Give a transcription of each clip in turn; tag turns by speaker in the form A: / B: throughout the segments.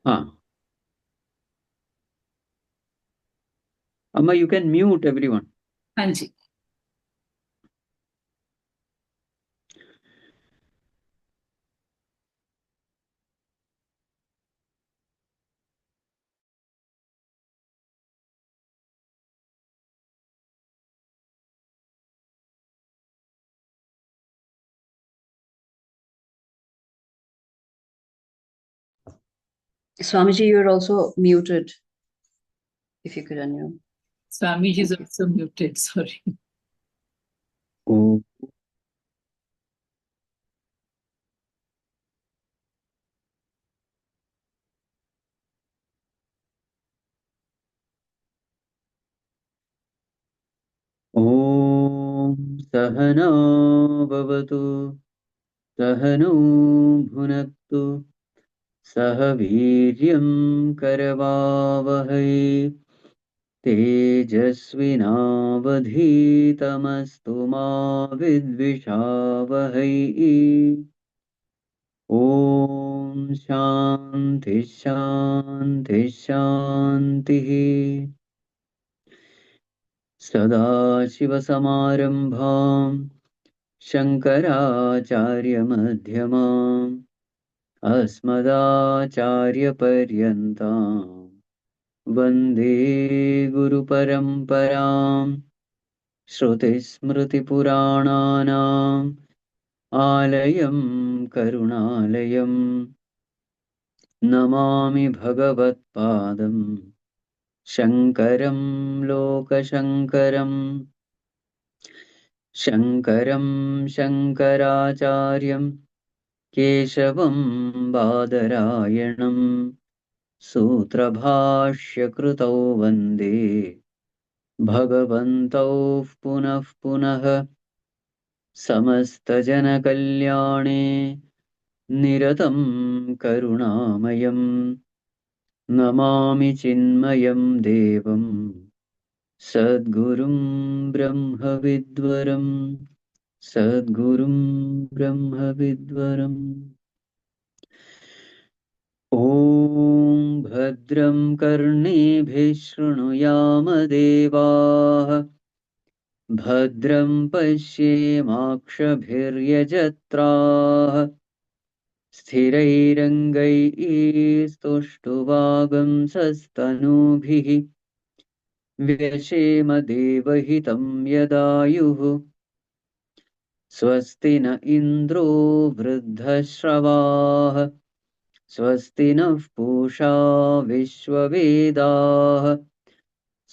A: Ah, Amma, you can mute everyone.
B: हाँ जी.
C: Swamiji, you are also muted. If you could unmute.
B: Swami is also muted. Sorry.
A: Oh. ॐ सहना भवतु सहनौ भुनक्तु सह वीर्यं करवावहै तेजस्विनावधीतमस्तु मा विद्विषावहै ॐ शान्ति शान्ति शान्तिः सदाशिवसमारम्भां शङ्कराचार्यमध्यमाम् अस्मदाचार्यपर्यन्तां वन्दे गुरुपरम्पराम् श्रुतिस्मृतिपुराणानाम् आलयं करुणालयं नमामि भगवत्पादं शङ्करं लोकशङ्करम् शङ्करं शङ्कराचार्यं केशवं बादरायणं सूत्रभाष्यकृतौ वन्दे भगवन्तौ पुनः पुनः समस्तजनकल्याणे निरतं करुणामयं नमामि चिन्मयं देवं सद्गुरुं ब्रह्मविद्वरम् सद्गुरुं ब्रह्मविद्वरम् ॐ भद्रं कर्णेभिः शृणुयामदेवाः भद्रं पश्येमाक्षभिर्यजत्राः स्थिरैरङ्गैस्तुष्टुवागंसस्तनूभिः व्यशेम देवहितं यदायुः स्वस्ति न इन्द्रो वृद्धश्रवाः स्वस्ति नः पूषा विश्ववेदाः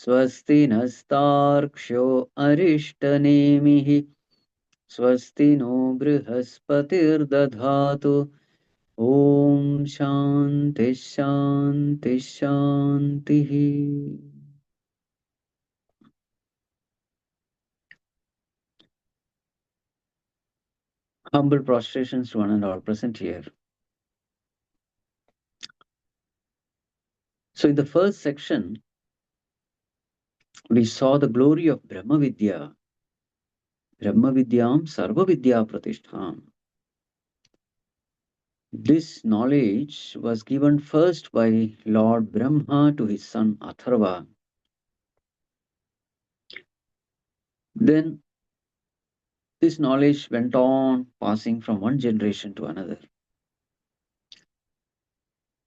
A: स्वस्ति नस्तार्क्ष्यो अरिष्टनेमिः स्वस्ति नो बृहस्पतिर्दधातु ॐ शान्ति शान्ति शान्तिः Humble prostrations to one and all present here. So in the first section, we saw the glory of Brahma Vidya. Brahma Vidyam Sarva Vidya Pratishtham. This knowledge was given first by Lord Brahma to his son Atharva. Then this knowledge went on passing from one generation to another.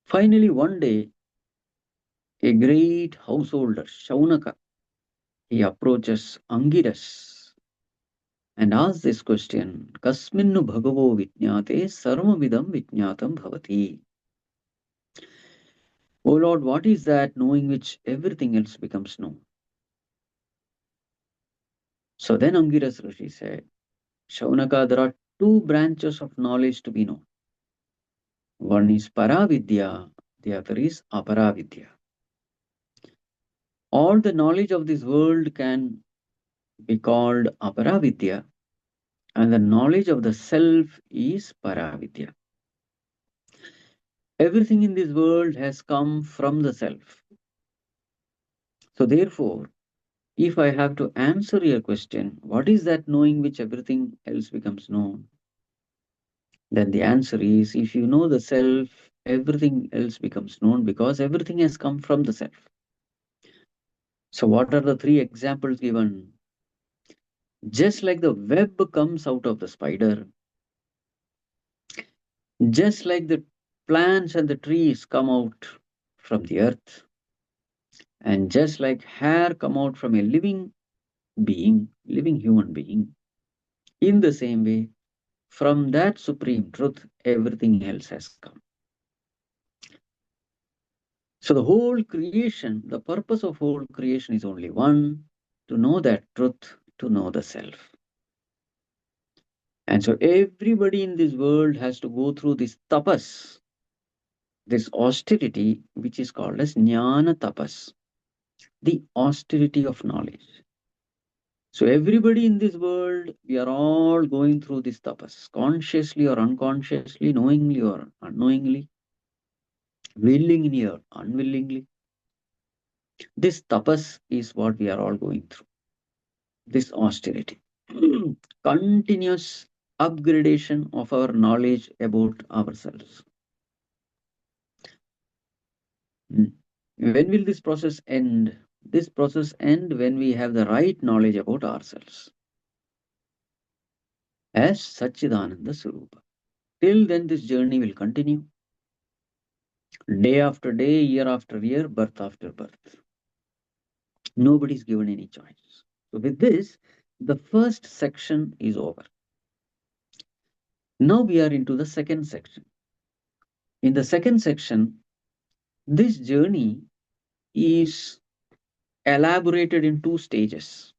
A: Finally, one day, a great householder, Shaunaka, he approaches Angiras and asks this question, Kasminnu bhagavo vijñāte sarvamidam vijñātam bhavati. O Lord, what is that knowing which everything else becomes known? So then Angiras Rishi said, Shaunaka, there are two branches of knowledge to be known. One is Paravidya, the other is Aparavidya. All the knowledge of this world can be called Aparavidya, and the knowledge of the self is Paravidya. Everything in this world has come from the self. So therefore, if I have to answer your question, what is that knowing which everything else becomes known? Then the answer is, if you know the self, everything else becomes known because everything has come from the self. So what are the three examples given? Just like the web comes out of the spider, just like the plants and the trees come out from the earth, and just like hair come out from a living being, living human being, in the same way, from that supreme truth, everything else has come. So the whole creation, the purpose of whole creation is only one, to know that truth, to know the self. And so everybody in this world has to go through this tapas, this austerity, which is called as jnana tapas, the austerity of knowledge. So everybody in this world, we are all going through this tapas, consciously or unconsciously, knowingly or unknowingly, willingly or unwillingly. This tapas is what we are all going through, this austerity. Continuous upgradation of our knowledge about ourselves. When will this process end? This process end when we have the right knowledge about ourselves as Satchidananda Swarupa. Till then, this journey will continue. Day after day, year after year, birth after birth. Nobody is given any choice. So with this, the first section is over. Now we are into the second section. In the second section, this journey is elaborated in two stages.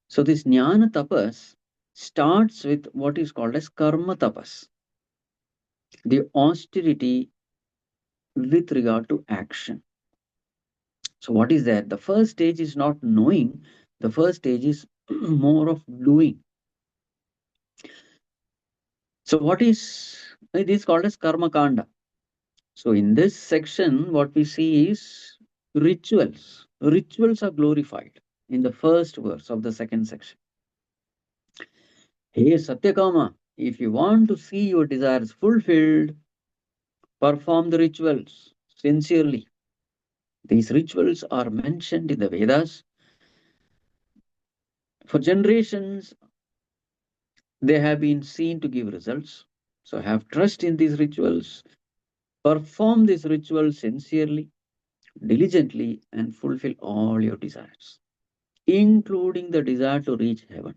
A: So this jnana tapas starts with what is called as karma tapas, the austerity with regard to action. So what is that? The first stage is not knowing, the first stage is more of doing. So what is it is called as karma kanda. So in this section, what we see is rituals. Rituals are glorified in the first verse of the second section. Hey Satyakama, if you want to see your desires fulfilled, perform the rituals sincerely. These rituals are mentioned in the Vedas. For generations, they have been seen to give results. So have trust in these rituals, perform these rituals sincerely, diligently, and fulfill all your desires, including the desire to reach heaven.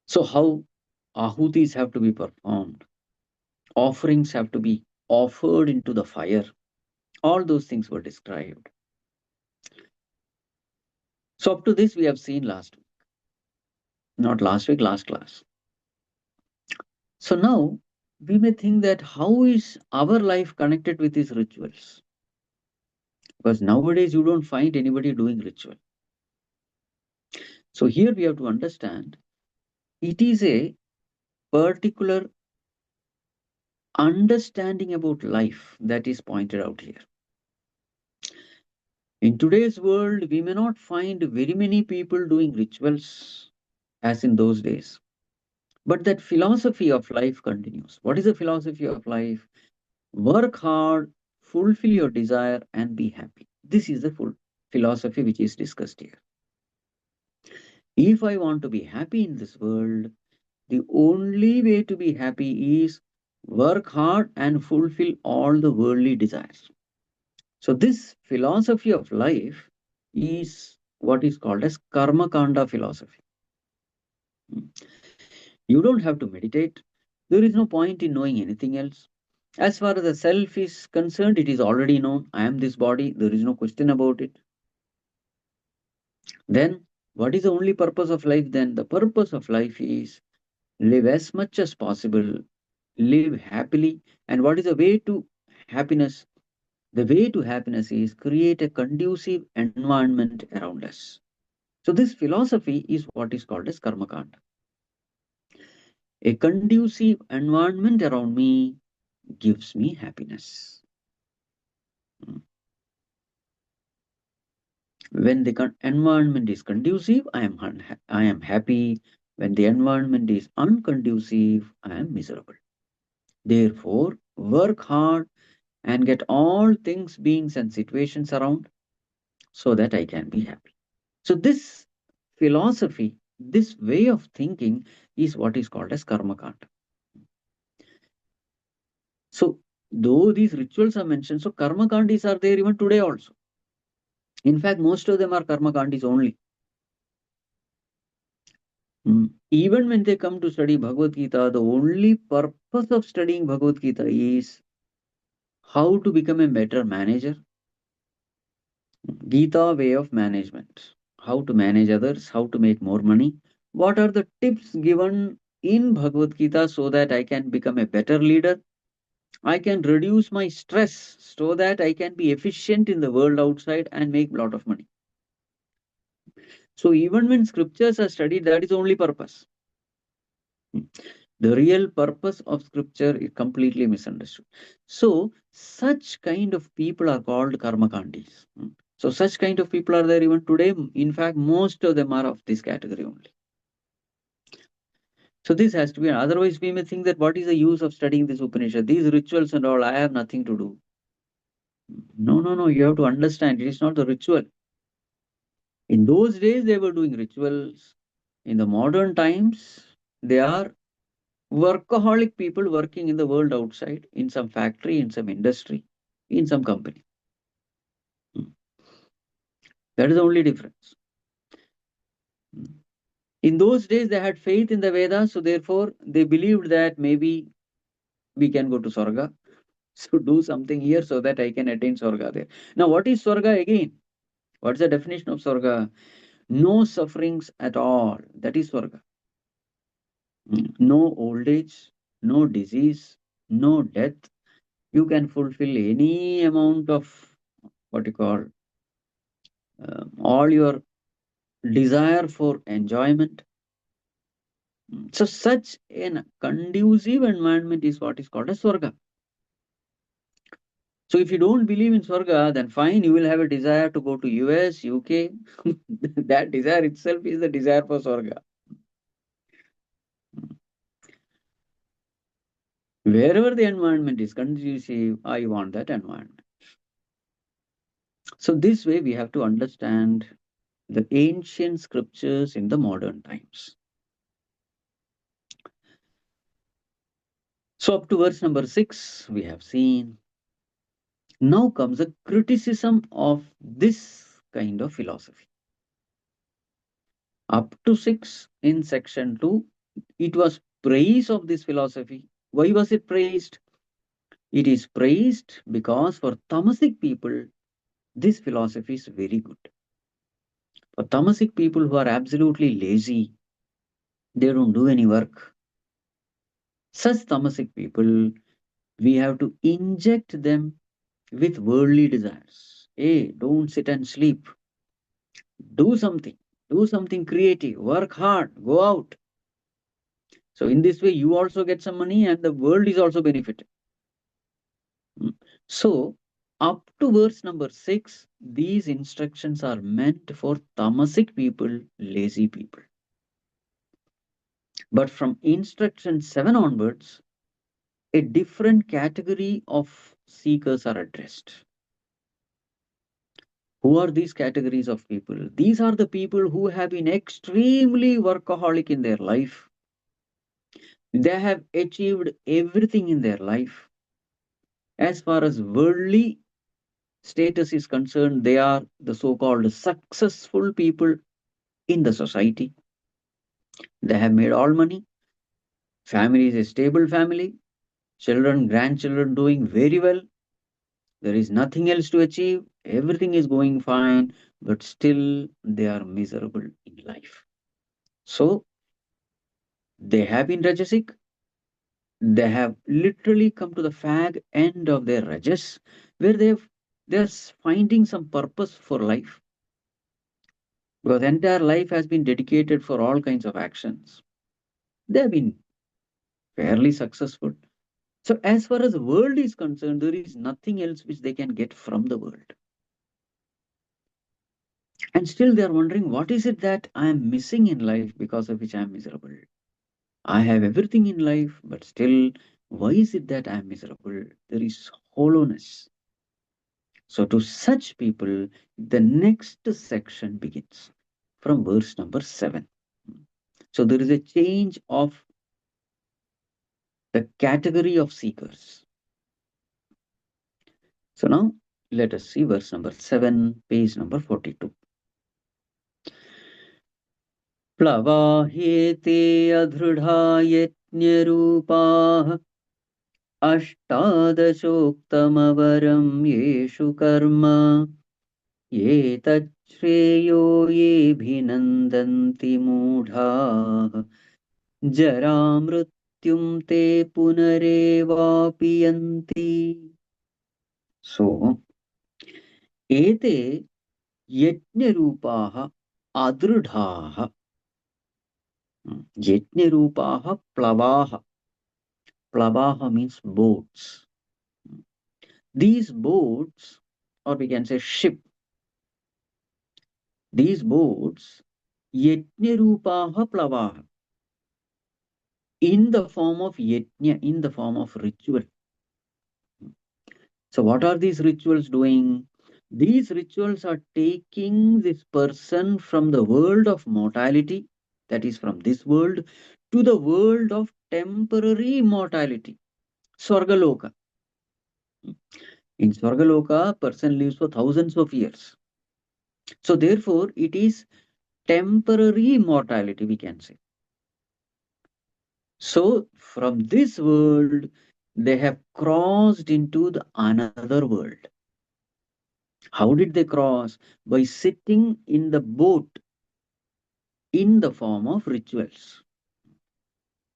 A: So how ahutis have to be performed, offerings have to be offered into the fire. All those things were described. So up to this we have seen last week. Not last week, last class. So now we may think that how is our life connected with these rituals? Because nowadays you don't find anybody doing ritual. So here we have to understand it is a particular understanding about life that is pointed out here. In today's world, we may not find very many people doing rituals as in those days. But that philosophy of life continues. What is the philosophy of life? Work hard, fulfill your desire, and be happy. This is the full philosophy which is discussed here. If I want to be happy in this world, the only way to be happy is work hard and fulfill all the worldly desires. So this philosophy of life is what is called as karma kanda philosophy. You don't have to meditate. There is no point in knowing anything else. As far as the self is concerned, it is already known. I am this body. There is no question about it. Then, what is the only purpose of life then? The purpose of life is live as much as possible, live happily. And what is the way to happiness? The way to happiness is create a conducive environment around us. So this philosophy is what is called as karma kanda. A conducive environment around me gives me happiness. When the environment is conducive, I am happy. When the environment is unconducive, I am miserable. Therefore, work hard and get all things, beings, and situations around so that I can be happy. So, this philosophy, this way of thinking is what is called as karma kanda. So, though these rituals are mentioned, so karma kandis are there even today also. In fact, most of them are karma kandis only. Even when they come to study Bhagavad Gita, the only purpose of studying Bhagavad Gita is how to become a better manager. Gita way of management. How to manage others, how to make more money. What are the tips given in Bhagavad Gita so that I can become a better leader? I can reduce my stress so that I can be efficient in the world outside and make a lot of money. So even when scriptures are studied, that is the only purpose. The real purpose of scripture is completely misunderstood. So such kind of people are called karmakandis. So such kind of people are there even today. In fact, most of them are of this category only. So this has to be, otherwise we may think that what is the use of studying this Upanishad? These rituals and all, I have nothing to do. No, no, no, you have to understand, it is not the ritual. In those days, they were doing rituals. In the modern times, they are workaholic people working in the world outside, in some factory, in some industry, in some company. That is the only difference. In those days, they had faith in the Vedas, so therefore they believed that maybe we can go to Swarga. So do something here so that I can attain Swarga there. Now, what is Swarga again? What's the definition of Swarga? No sufferings at all. That is Swarga. No old age, no disease, no death. You can fulfill any amount of what you call all your desire for enjoyment. So, such a conducive environment is what is called as Swarga. So, if you don't believe in Swarga, then fine, you will have a desire to go to US, UK. That desire itself is the desire for Swarga. Wherever the environment is conducive, I want that environment. So, this way we have to understand the ancient scriptures in the modern times. So, up to verse number 6, we have seen. Now comes a criticism of this kind of philosophy. Up to 6 in section 2, it was praise of this philosophy. Why was it praised? It is praised because for tamasic people, this philosophy is very good. For tamasic people who are absolutely lazy, they don't do any work. Such tamasic people, we have to inject them with worldly desires. Hey, don't sit and sleep. Do something. Do something creative. Work hard. Go out. So in this way, you also get some money and the world is also benefited. So up to verse number 6, these instructions are meant for tamasic people, lazy people. But from instruction 7 onwards, a different category of seekers are addressed. Who are these categories of people? These are the people who have been extremely workaholic in their life. They have achieved everything in their life. As far as worldly status is concerned, they are the so-called successful people in the society. They have made all money. Family is a stable family. Children, grandchildren doing very well. There is nothing else to achieve. Everything is going fine, but still they are miserable in life. So they have been rajasic. They have literally come to the fag end of their rajas, where they're finding some purpose for life. Because entire life has been dedicated for all kinds of actions. They have been fairly successful. So as far as the world is concerned, there is nothing else which they can get from the world. And still they are wondering, what is it that I am missing in life because of which I am miserable? I have everything in life, but still, why is it that I am miserable? There is hollowness. So, to such people, the next section begins from verse number 7. So, there is a change of the category of seekers. So, now let us see verse number 7, page number 42. प्लवाह्येते अधृढा यज्ञरूपाः अष्टादशोक्तमवरं येषु कर्म ये तच्छ्रेयो येऽभिनन्दन्ति मूढाः जरामृत्युं ते पुनरेवापि यन्ति. So, एते यज्ञरूपाः अदृढाः. यज्ञरूपाः प्लवाः. Plavaha means boats. These boats, or we can say ship, these boats, yajnarupaha plavaha, in the form of yajna, in the form of ritual. So what are these rituals doing? These rituals are taking this person from the world of mortality, that is from this world, to the world of temporary immortality, Swargaloka. In Swargaloka, a person lives for thousands of years. So therefore, it is temporary immortality, we can say. So from this world, they have crossed into the another world. How did they cross? By sitting in the boat in the form of rituals.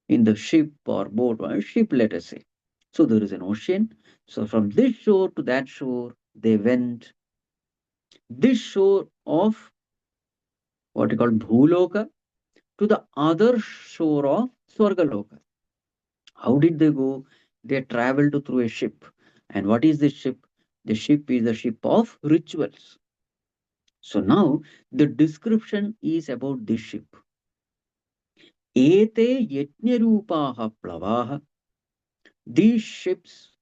A: In the ship or boat, or ship, let us say. So there is an ocean. So from this shore to that shore, they went. This shore of what you call Bhuloka to the other shore of Swargaloka. How did they go? They traveled through a ship. And what is this ship? The ship is the ship of rituals. So now the description is about this ship. Ete yajnarupaha plavaha. These ships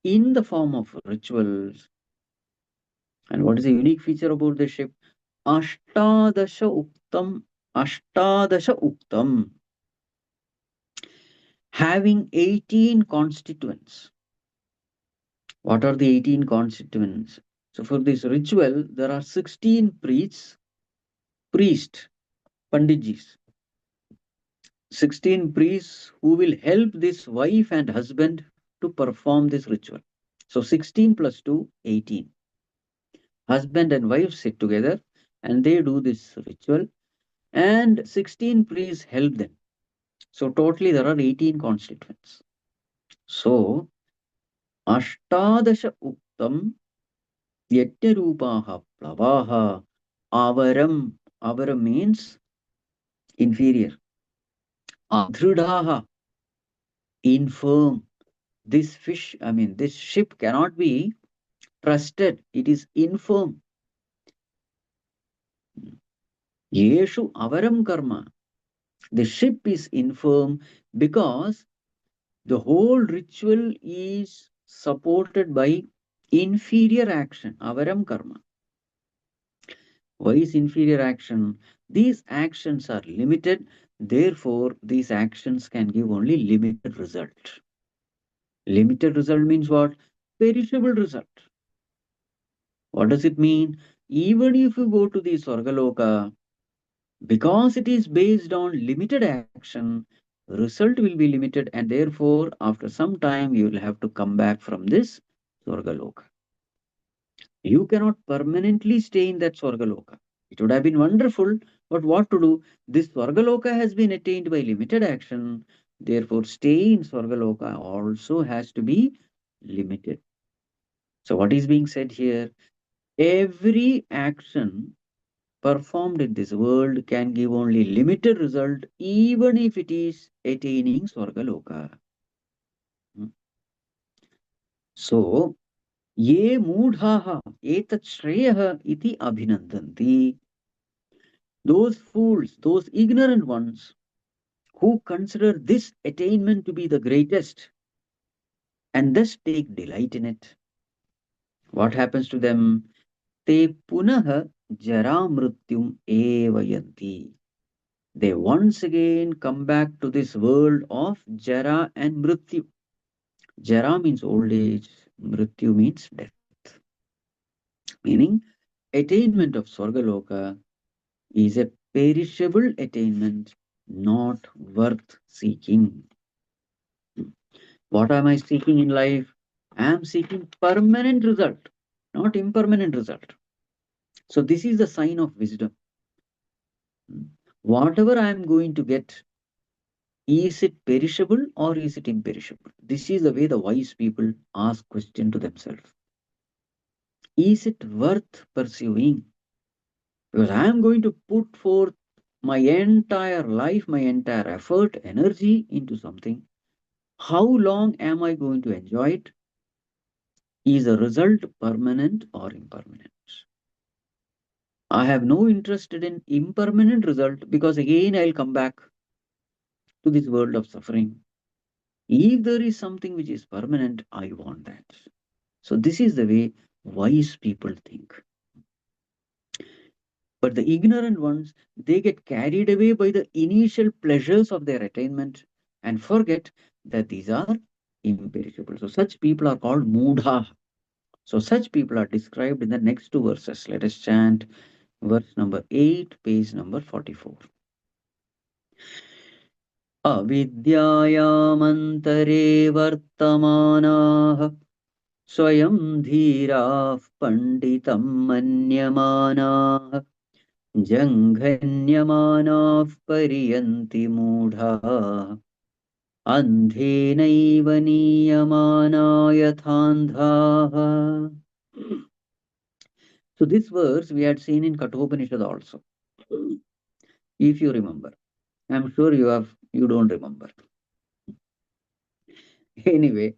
A: in the form of rituals. And what is the unique feature about the ship? Ashtadasha uktam. Ashtadasha uktam. Having 18 constituents. What are the 18 constituents? So for this ritual, there are 16 priests, panditjis. 16 priests who will help this wife and husband to perform this ritual. So 16 plus 2, 18. Husband and wife sit together and they do this ritual, and 16 priests help them. So totally there are 18 constituents. So Ashtadasha Uktam Yajnarupaha Plavaha Avaram. Avaram means inferior. Adhrudaha, infirm. This fish, this ship cannot be trusted. It is infirm. Yeshu avaram karma. The ship is infirm because the whole ritual is supported by inferior action, avaram karma. Why is inferior action? These actions are limited, therefore, these actions can give only limited result. Limited result means what? Perishable result. What does it mean? Even if you go to the Swargaloka, because it is based on limited action, result will be limited, and therefore, after some time, you will have to come back from this Swargaloka. You cannot permanently stay in that Swargaloka. It would have been wonderful, but what to do? This Swargaloka has been attained by limited action. Therefore, stay in Swargaloka also has to be limited. So, what is being said here? Every action performed in this world can give only limited result, even if it is attaining Swargaloka. So, ye moodhaha etat shreyah iti abhinandanti. Those fools, those ignorant ones who consider this attainment to be the greatest and thus take delight in it, what happens to them? Te punah jara mrityum evayanti. They once again come back to this world of jara and mrityu. Jara means old age, mrityu means death. Meaning, attainment of Swargaloka is a perishable attainment, not worth seeking. What am I seeking in life? I am seeking permanent result, not impermanent result. So this is the sign of wisdom. Whatever I am going to get, is it perishable or is it imperishable? This is the way the wise people ask question to themselves. Is it worth pursuing? Because I am going to put forth my entire life, my entire effort, energy into something. How long am I going to enjoy it? Is the result permanent or impermanent? I have no interest in impermanent result because again I'll come back to this world of suffering. If there is something which is permanent, I want that. So this is the way wise people think. But the ignorant ones, they get carried away by the initial pleasures of their attainment and forget that these are imperishable. So such people are called mudha. So such people are described in the next two verses. Let us chant verse number 8, page number 44. अविद्यायामन्तरे वर्तमानाः स्वयं धीराः पण्डितं मन्यमानाः जङ्घन्यमानाः पर्यन्ति मूढाः अन्धेनैव नीयमाना यथान्धाः. So this verse we had seen in Kathopanishad also. If you remember. I'm sure you don't remember. Anyway,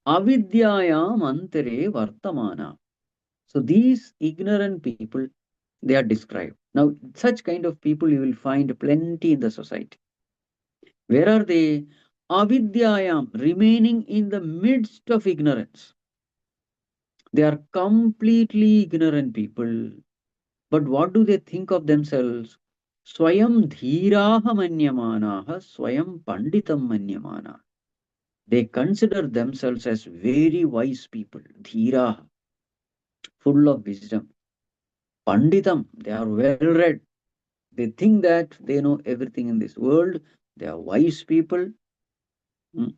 A: avidyayam antare vartamana. So these ignorant people, they are described. Now, such kind of people you will find plenty in the society. Where are they? Avidyayam, remaining in the midst of ignorance. They are completely ignorant people. But what do they think of themselves? Swayam dhiraha manyamanaha, swayam panditam manyamana. They consider themselves as very wise people, dhira, full of wisdom. Panditam, they are well read. They think that they know everything in this world. They are wise people. Hmm.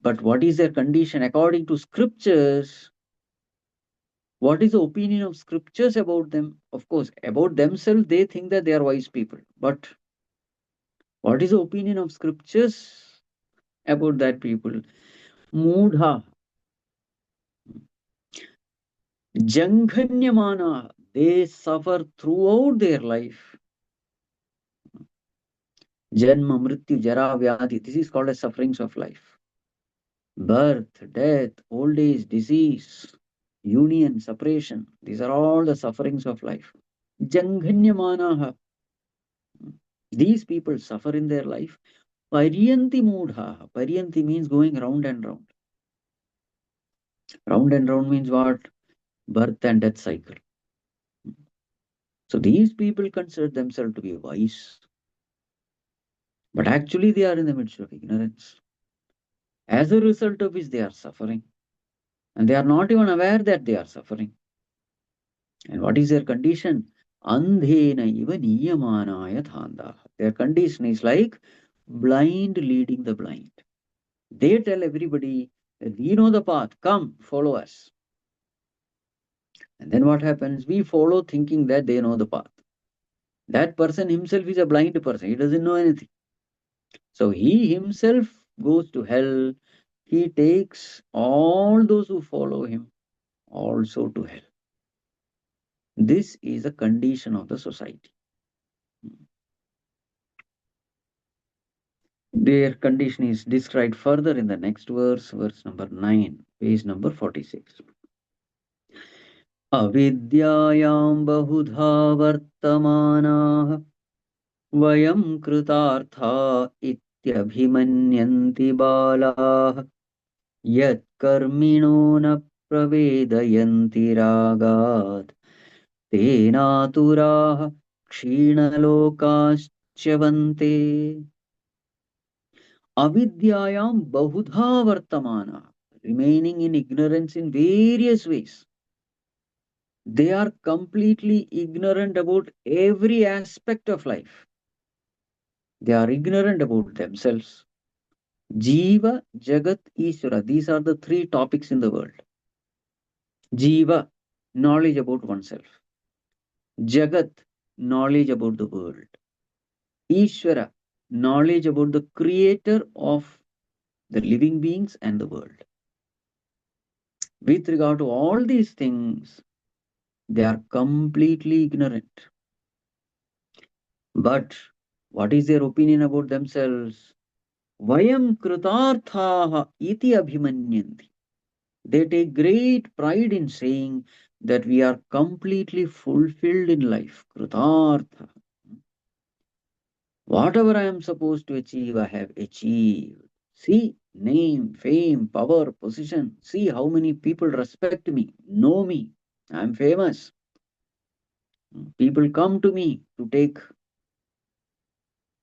A: But what is their condition? According to scriptures, what is the opinion of scriptures about them? Of course, about themselves, they think that they are wise people. But what is the opinion of scriptures about that people? Mudha, Janghanyamana, they suffer throughout their life. Janma, Mrityu, Jara, Vyadhi, this is called as sufferings of life. Birth, death, old age, disease, union, separation, these are all the sufferings of life. Janghanyamanaha, these people suffer in their life. Paryanti Mudha, Paryanti means going round and round. Round and round means what? Birth and death cycle. So these people consider themselves to be wise. But actually they are in the midst of ignorance. As a result of which they are suffering. And they are not even aware that they are suffering. And what is their condition? Andhena iva niyamanaya thanda. Their condition is like blind leading the blind. They tell everybody that we know the path, come, follow us. And then what happens? We follow thinking that they know the path. That person himself is a blind person. He doesn't know anything. So he himself goes to hell. He takes all those who follow him also to hell. This is a condition of the society. Their condition is described further in the next verse, verse number 9, page number 46. Avidyayam bahudha vartamanaha vayam kritartha ityabhimanyanti balaha yat karmino na pravedayanti ragat tenaturaha kshinalokaschavante. Avidyayam bahudha vartamana, remaining in ignorance in various ways. They are completely ignorant about every aspect of life. They are ignorant about themselves. Jiva, Jagat, Ishvara. These are the three topics in the world. Jiva, knowledge about oneself. Jagat, knowledge about the world. Ishvara, knowledge about the creator of the living beings and the world. With regard to all these things, they are completely ignorant. But what is their opinion about themselves? Vayam kritarthaha iti abhimanyanti. They take great pride in saying that we are completely fulfilled in life. Kritartha. Whatever I am supposed to achieve, I have achieved. See, name, fame, power, position. See how many people respect me, know me. I am famous. People come to me to take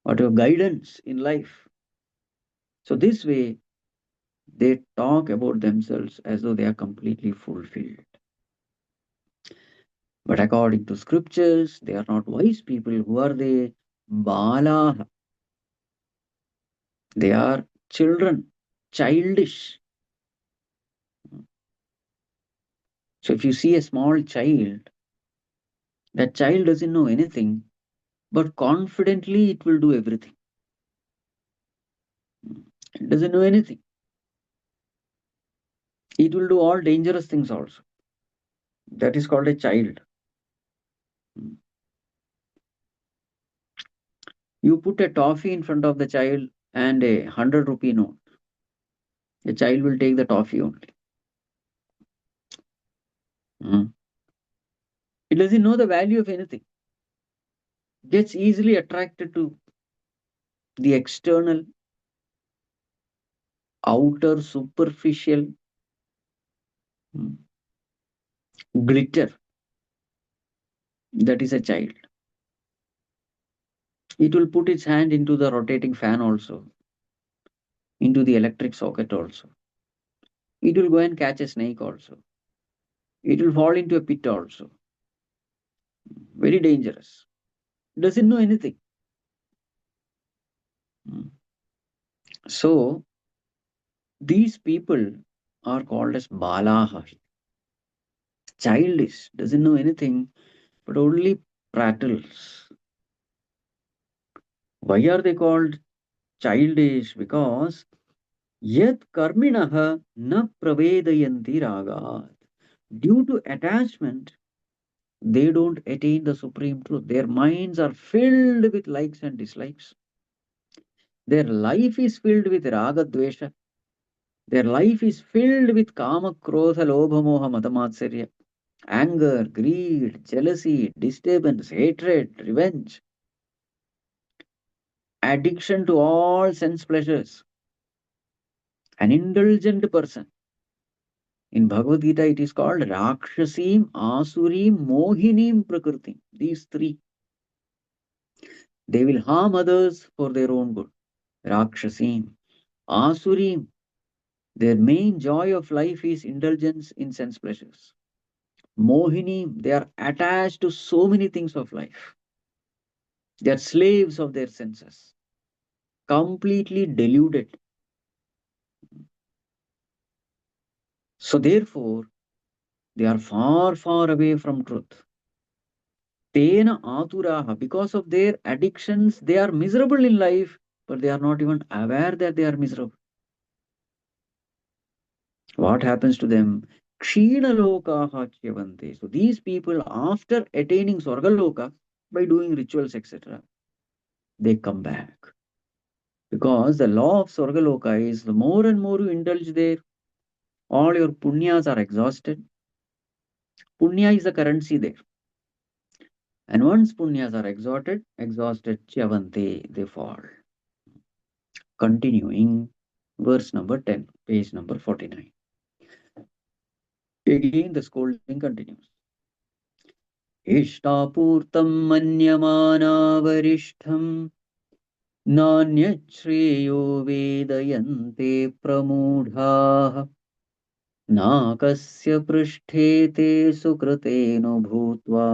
A: whatever guidance in life. So this way, they talk about themselves as though they are completely fulfilled. But according to scriptures, they are not wise people. Who are they? Bala. They are children, childish. So if you see a small child, that child doesn't know anything, but confidently it will do everything. It doesn't know anything. It will do all dangerous things also. That is called a child. You put a toffee in front of the child and a 100 rupee note. The child will take the toffee only. It doesn't know the value of anything. Gets easily attracted to the external, outer, superficial glitter. That is a child. It will put its hand into the rotating fan also, into the electric socket also. It will go and catch a snake also. It will fall into a pit also. Very dangerous. Doesn't know anything. So, these people are called as balaha. Childish, doesn't know anything, but only prattles. Why are they called childish? Because yat karminaha na pravedayanti ragat. Due to attachment, they don't attain the supreme truth. Their minds are filled with likes and dislikes. Their life is filled with raga dvesha. Their life is filled with kama, krodha, lobha, moha, matamatsarya, anger, greed, jealousy, disturbance, hatred, revenge, addiction to all sense pleasures. An indulgent person. In Bhagavad Gita, it is called Rakshasim, Asurim, Mohinim, Prakriti. These three. They will harm others for their own good. Rakshasim, Asurim. Their main joy of life is indulgence in sense pleasures. Mohinim, they are attached to so many things of life. They are slaves of their senses, completely deluded. So therefore, they are far, far away from truth. Tena aturaha, because of their addictions, they are miserable in life, but they are not even aware that they are miserable. What happens to them? Kshinalokaha chyavante. So these people, after attaining Swargaloka by doing rituals, etc., they come back. Because the law of Swargaloka is the more and more you indulge there, all your punyas are exhausted. Punya is the currency there. And once punyas are exhausted, chavante, they fall. Continuing, verse number 10, page number 49. Again, the scolding continues. इष्टापूर्तं मन्यमाना वरिष्ठं नान्यच्छ्रेयो वेदयन्ते प्रमूढाः नाकस्य पृष्ठे ते सुकृतेनो भूत्वा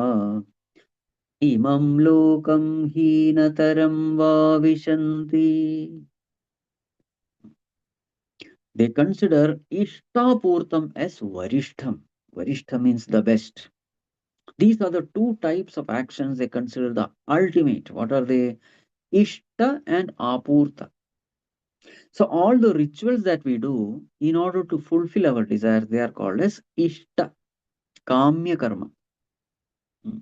A: इमं लोकं हीनतरं वा विशन्ति. They consider Ishtapurtam as Varishtham. Varishtham means the best. These are the two types of actions they consider the ultimate. What are they? Ishta and Apurta. So all the rituals that we do in order to fulfill our desires, they are called as Ishta, Kamya Karma. Hmm.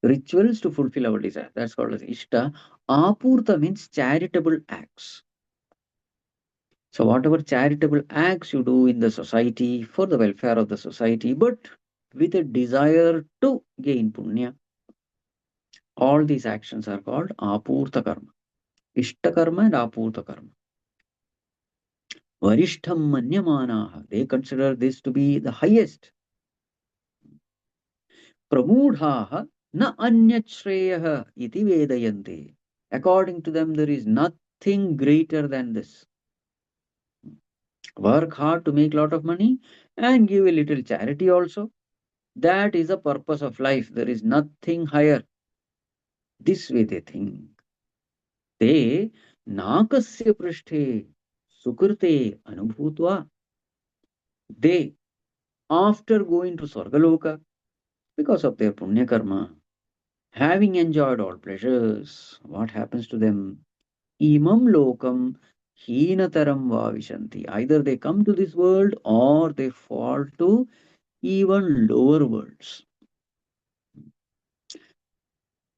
A: Rituals to fulfill our desire, that's called as Ishta. Apurta means charitable acts. So whatever charitable acts you do in the society for the welfare of the society, but with a desire to gain punya, all these actions are called apurta karma. Ishta karma and apurta karma. Varishtham manyamanaha, they consider this to be the highest. Pramudhaha na anyachreyah iti vedayante. According to them, there is nothing greater than this. Work hard to make a lot of money and give a little charity also. That is the purpose of life. There is nothing higher. This way they think. Te nakasya prashthe sukrute anubhutva. They, after going to Swargaloka, because of their punya karma, having enjoyed all pleasures, what happens to them? Imam lokam heenataram vavishanti. Either they come to this world or they fall to even lower worlds.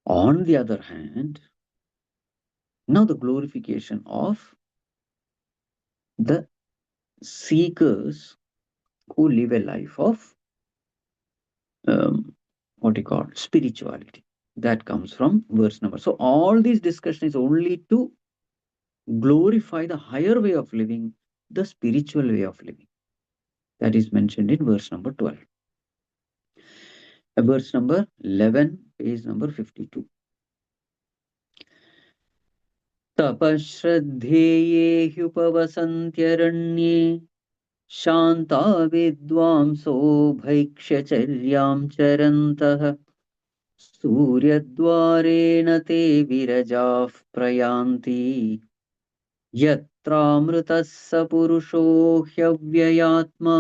A: On the other hand, now the glorification of the seekers who live a life of what you call spirituality. That comes from verse number. So all this discussion is only to glorify the higher way of living, the spiritual way of living. That is mentioned in verse number 12. Verse number 11, page number 52. तपश्रद्धेये ह्युपवसन्त्यरण्ये शान्ता विद्वांसो भैक्ष्यचर्यां चरन्तः सूर्यद्वारेण ते विरजाः प्रयान्ति यत्रामृतः स पुरुषो ह्यव्ययात्मा.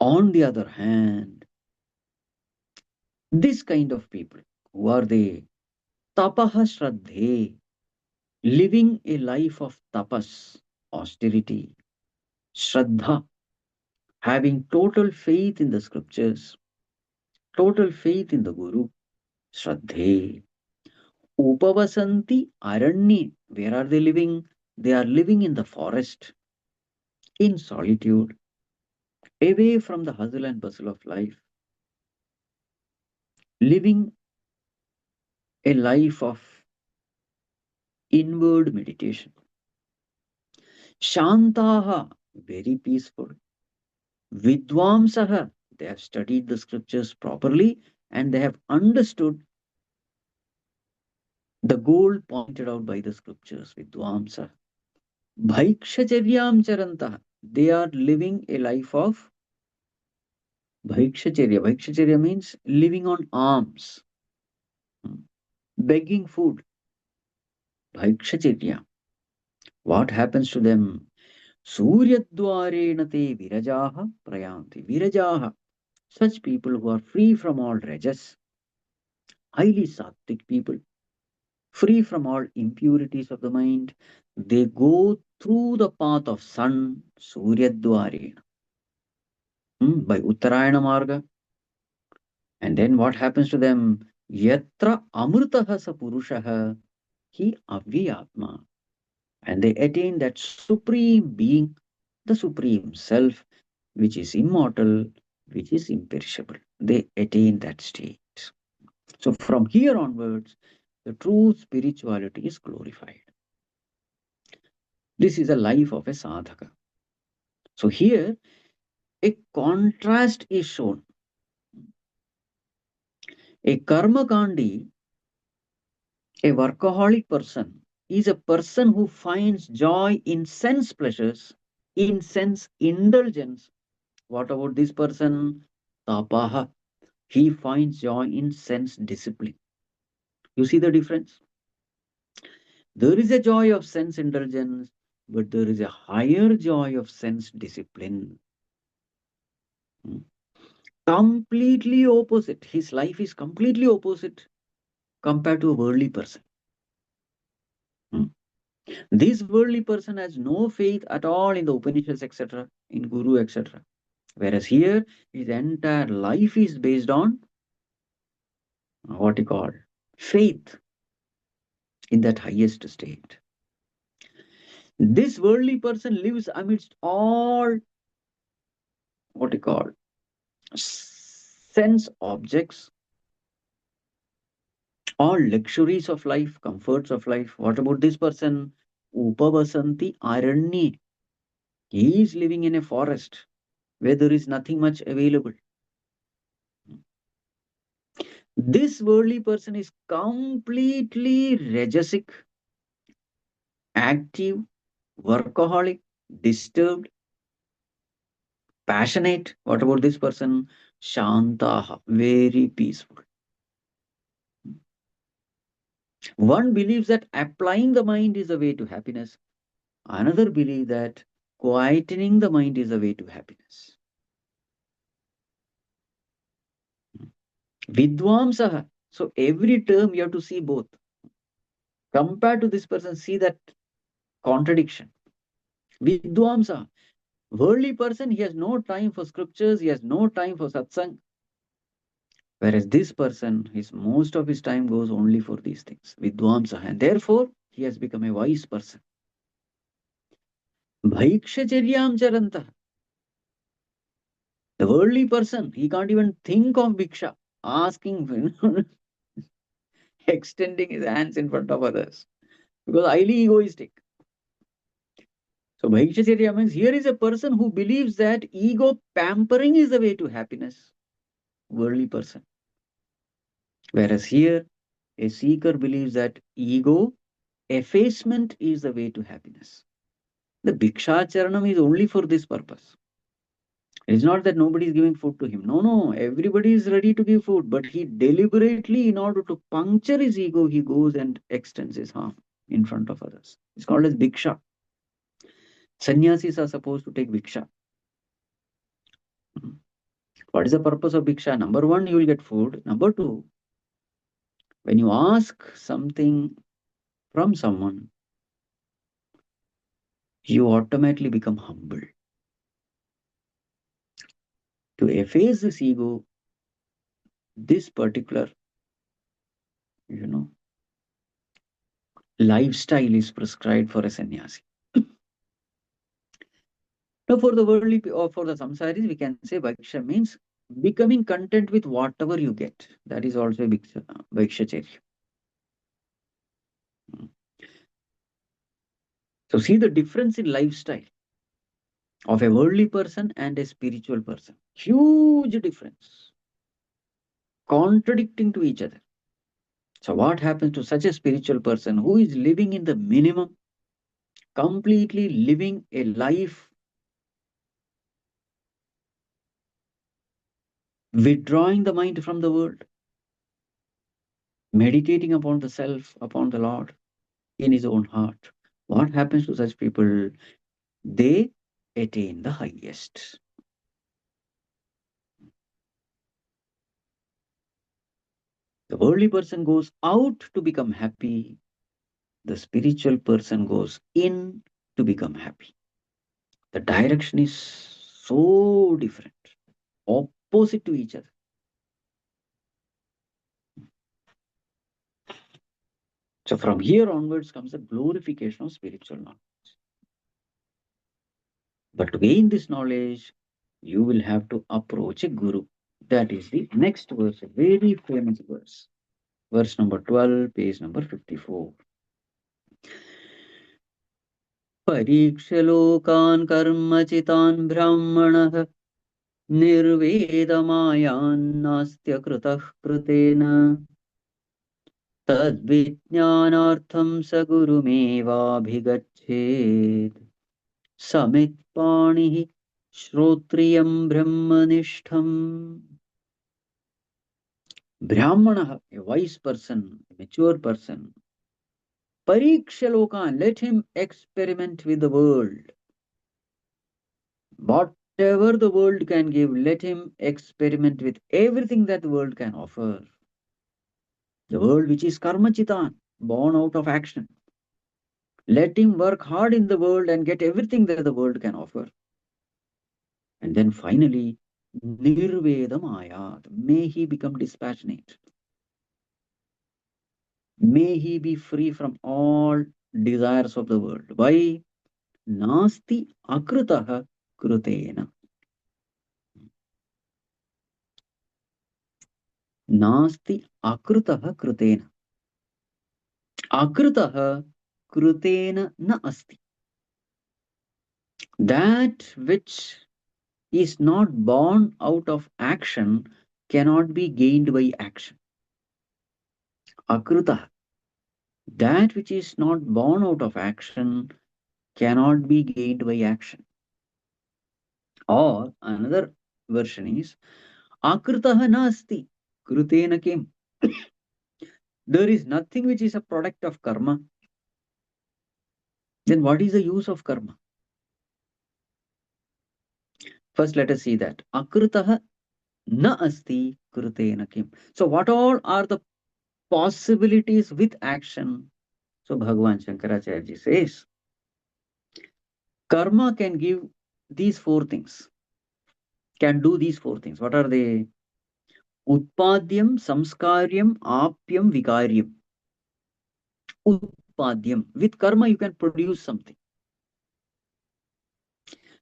A: On the other hand, this kind of people, who are they? Tapaha shraddhe, living a life of tapas, austerity, shraddha, having total faith in the scriptures, total faith in the Guru, shraddhe. Upavasanti aranye, where are they living? They are living in the forest, in solitude, away from the hustle and bustle of life, living a life of inward meditation. Shantaha, very peaceful. Vidvamsaha, they have studied the scriptures properly and they have understood the goal pointed out by the scriptures. Vidvamsa. Bhaikshacharyaam charantah, they are living a life of bhikshacharya. Bhikshacharya means living on alms, begging food. Bhikshacharya. What happens to them? Suryadwarena te virajaha prayanti. Virajaha, such people who are free from all rajas, highly sattvic people, free from all impurities of the mind, they go through the path of sun, Suryadwarena, by Uttarayana Marga. And then what happens to them? Yatra amritaha sa purushaha hi avyatma. And they attain that supreme being, the Supreme Self, which is immortal, which is imperishable. They attain that state. So from here onwards, the true spirituality is glorified. This is a life of a sadhaka. So here, a contrast is shown. A karmakandi, a workaholic person, is a person who finds joy in sense pleasures, in sense indulgence. What about this person? Tapaha. He finds joy in sense discipline. You see the difference? There is a joy of sense indulgence, but there is a higher joy of sense discipline. Hmm. Completely opposite. His life is completely opposite compared to a worldly person. Hmm. This worldly person has no faith at all in the Upanishads, etc., in Guru, etc. Whereas here, his entire life is based on what you call faith in that highest state. This worldly person lives amidst all what you call sense objects, all luxuries of life, comforts of life. What about this person? Upavasanti Aranye. He is living in a forest where there is nothing much available. This worldly person is completely rajasic, active, workaholic, disturbed, passionate. What about this person? Shantaha, very peaceful. One believes that applying the mind is the way to happiness. Another believes that quietening the mind is the way to happiness. Vidwamsaha. So every term you have to see both. Compared to this person, see that contradiction. Vidwamsa. Worldly person, he has no time for scriptures, he has no time for satsang. Whereas this person, his most of his time goes only for these things. Vidwamsa. And therefore, he has become a wise person. Bhaikshacharyaam charanta. The worldly person, he can't even think of bhiksha, asking, extending his hands in front of others, because highly egoistic. So Bhaikshacharya means here is a person who believes that ego pampering is the way to happiness, worldly person. Whereas here, a seeker believes that ego effacement is the way to happiness. The Bhikshacharanam is only for this purpose. It's not that nobody is giving food to him. No, no, everybody is ready to give food, but he deliberately, in order to puncture his ego, he goes and extends his arm in front of others. It's called as Bhiksha. Sannyasis are supposed to take Bhiksha. What is the purpose of Bhiksha? Number one, you will get food. Number two, when you ask something from someone, you automatically become humble. To efface this ego, this particular, you know, lifestyle is prescribed for a sannyasi. Now, for the worldly or for the samsaris, we can say Bhaksha means becoming content with whatever you get. That is also a Bhikshacharya. So, see the difference in lifestyle of a worldly person and a spiritual person. Huge difference, contradicting to each other. So, what happens to such a spiritual person who is living in the minimum, completely living a life, withdrawing the mind from the world, meditating upon the self, upon the Lord in his own heart? What happens to such people? They attain the highest. The worldly person goes out to become happy. The spiritual person goes in to become happy. The direction is so different, opposite to each other. So from here onwards comes the glorification of spiritual knowledge. But to gain this knowledge, you will have to approach a guru. That is the next verse, a very famous verse. Verse number 12, page number 54. परीक्ष्य लोकान् कर्मचितान् ब्राह्मणः निर्वेदमायान्नास्त्य कृतः कृतेन तद्विज्ञानार्थं स गुरुमेवाभिगच्छेत् समित्पाणिः श्रोत्रियं ब्रह्मनिष्ठम्. Brahmana, a wise person, a mature person, pariksha lokan, let him experiment with the world. Whatever the world can give, let him experiment with everything that the world can offer. The world which is karma chitan, born out of action. Let him work hard in the world and get everything that the world can offer. And then finally, nirvedam ayat, may he become dispassionate. May he be free from all desires of the world. Why? Nasti akritaha krutena. Nasti akritaha krutena. Akritaha krutena na asti. That which is not born out of action cannot be gained by action. Akritaha. That which is not born out of action cannot be gained by action. Or another version is akritaha nasti krutena kim. There is nothing which is a product of karma. Then what is the use of karma? First, let us see that. Akritaha na asti krutena kim. So what all are the possibilities with action? So Bhagavan Shankaracharya ji says, karma can give these four things, can do these four things. What are they? Utpadyam, samskaryam, apyam, vikaryam. Utpadyam. With karma, you can produce something.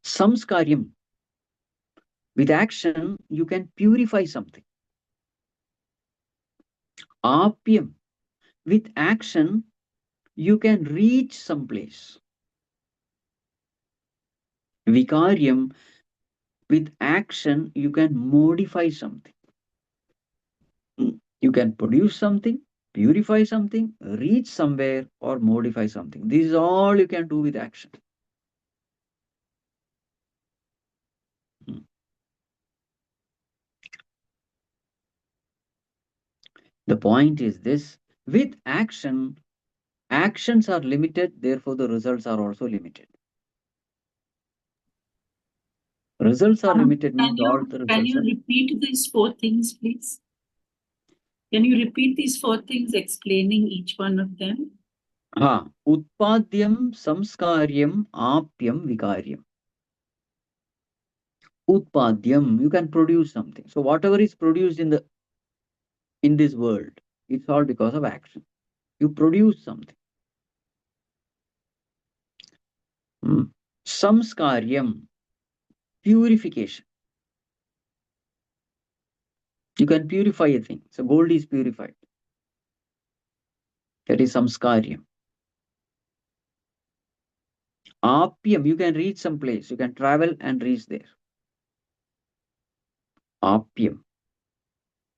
A: Samskaryam. With action, you can purify something. Apyam. With action, you can reach some place. Vikaryam. With action, you can modify something. You can produce something, purify something, reach somewhere, or modify something. This is all you can do with action. The point is this: with action, actions are limited, therefore the results are also limited. Results are limited means all the results
B: Can you
A: are...
B: repeat these four things, please? Can you repeat these four things, explaining each one of them?
A: Utpadyam, samskaryam, apyam, vikaryam. Utpadyam, you can produce something. So whatever is produced in this world, it's all because of action. You produce something. Samskaryam, purification. You can purify a thing. So gold is purified. That is samskaryam. Apyam, you can reach some place. You can travel and reach there. Apyam.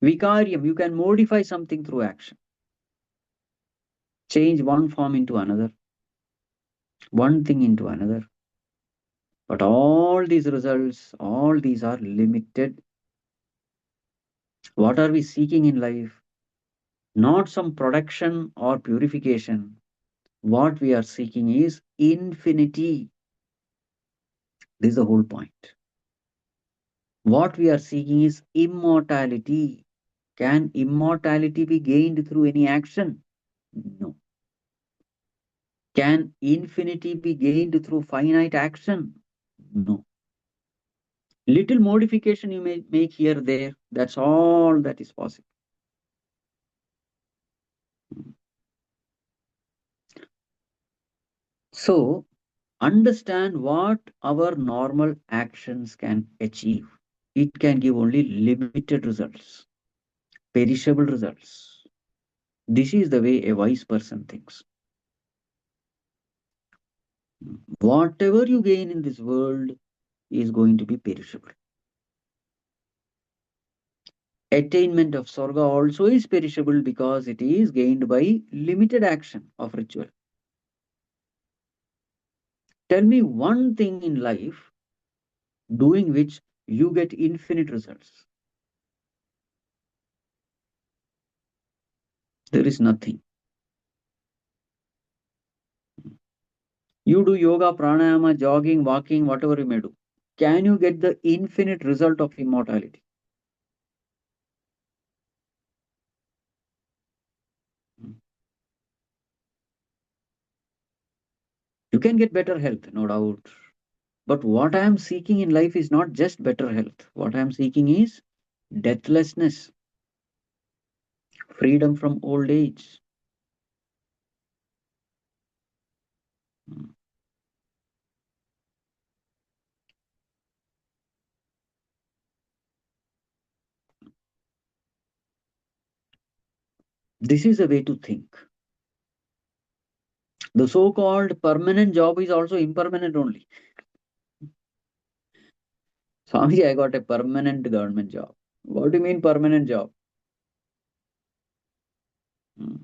A: Vikaryam, you can modify something through action. Change one form into another. One thing into another. But all these results, all these are limited. What are we seeking in life? Not some production or purification. What we are seeking is infinity. This is the whole point. What we are seeking is immortality. Can immortality be gained through any action? No. Can infinity be gained through finite action? No. Little modification you may make here, there. That's all that is possible. So, understand what our normal actions can achieve. It can give only limited results, perishable results. This is the way a wise person thinks. Whatever you gain in this world is going to be perishable. Attainment of Sarga also is perishable because it is gained by limited action of ritual. Tell me one thing in life doing which you get infinite results. There is nothing. You do yoga, pranayama, jogging, walking, whatever you may do. Can you get the infinite result of immortality? You can get better health, no doubt. But what I am seeking in life is not just better health. What I am seeking is deathlessness, freedom from old age. This is a way to think. The so-called permanent job is also impermanent only. Swami, I got a permanent government job. What do you mean permanent job? Hmm.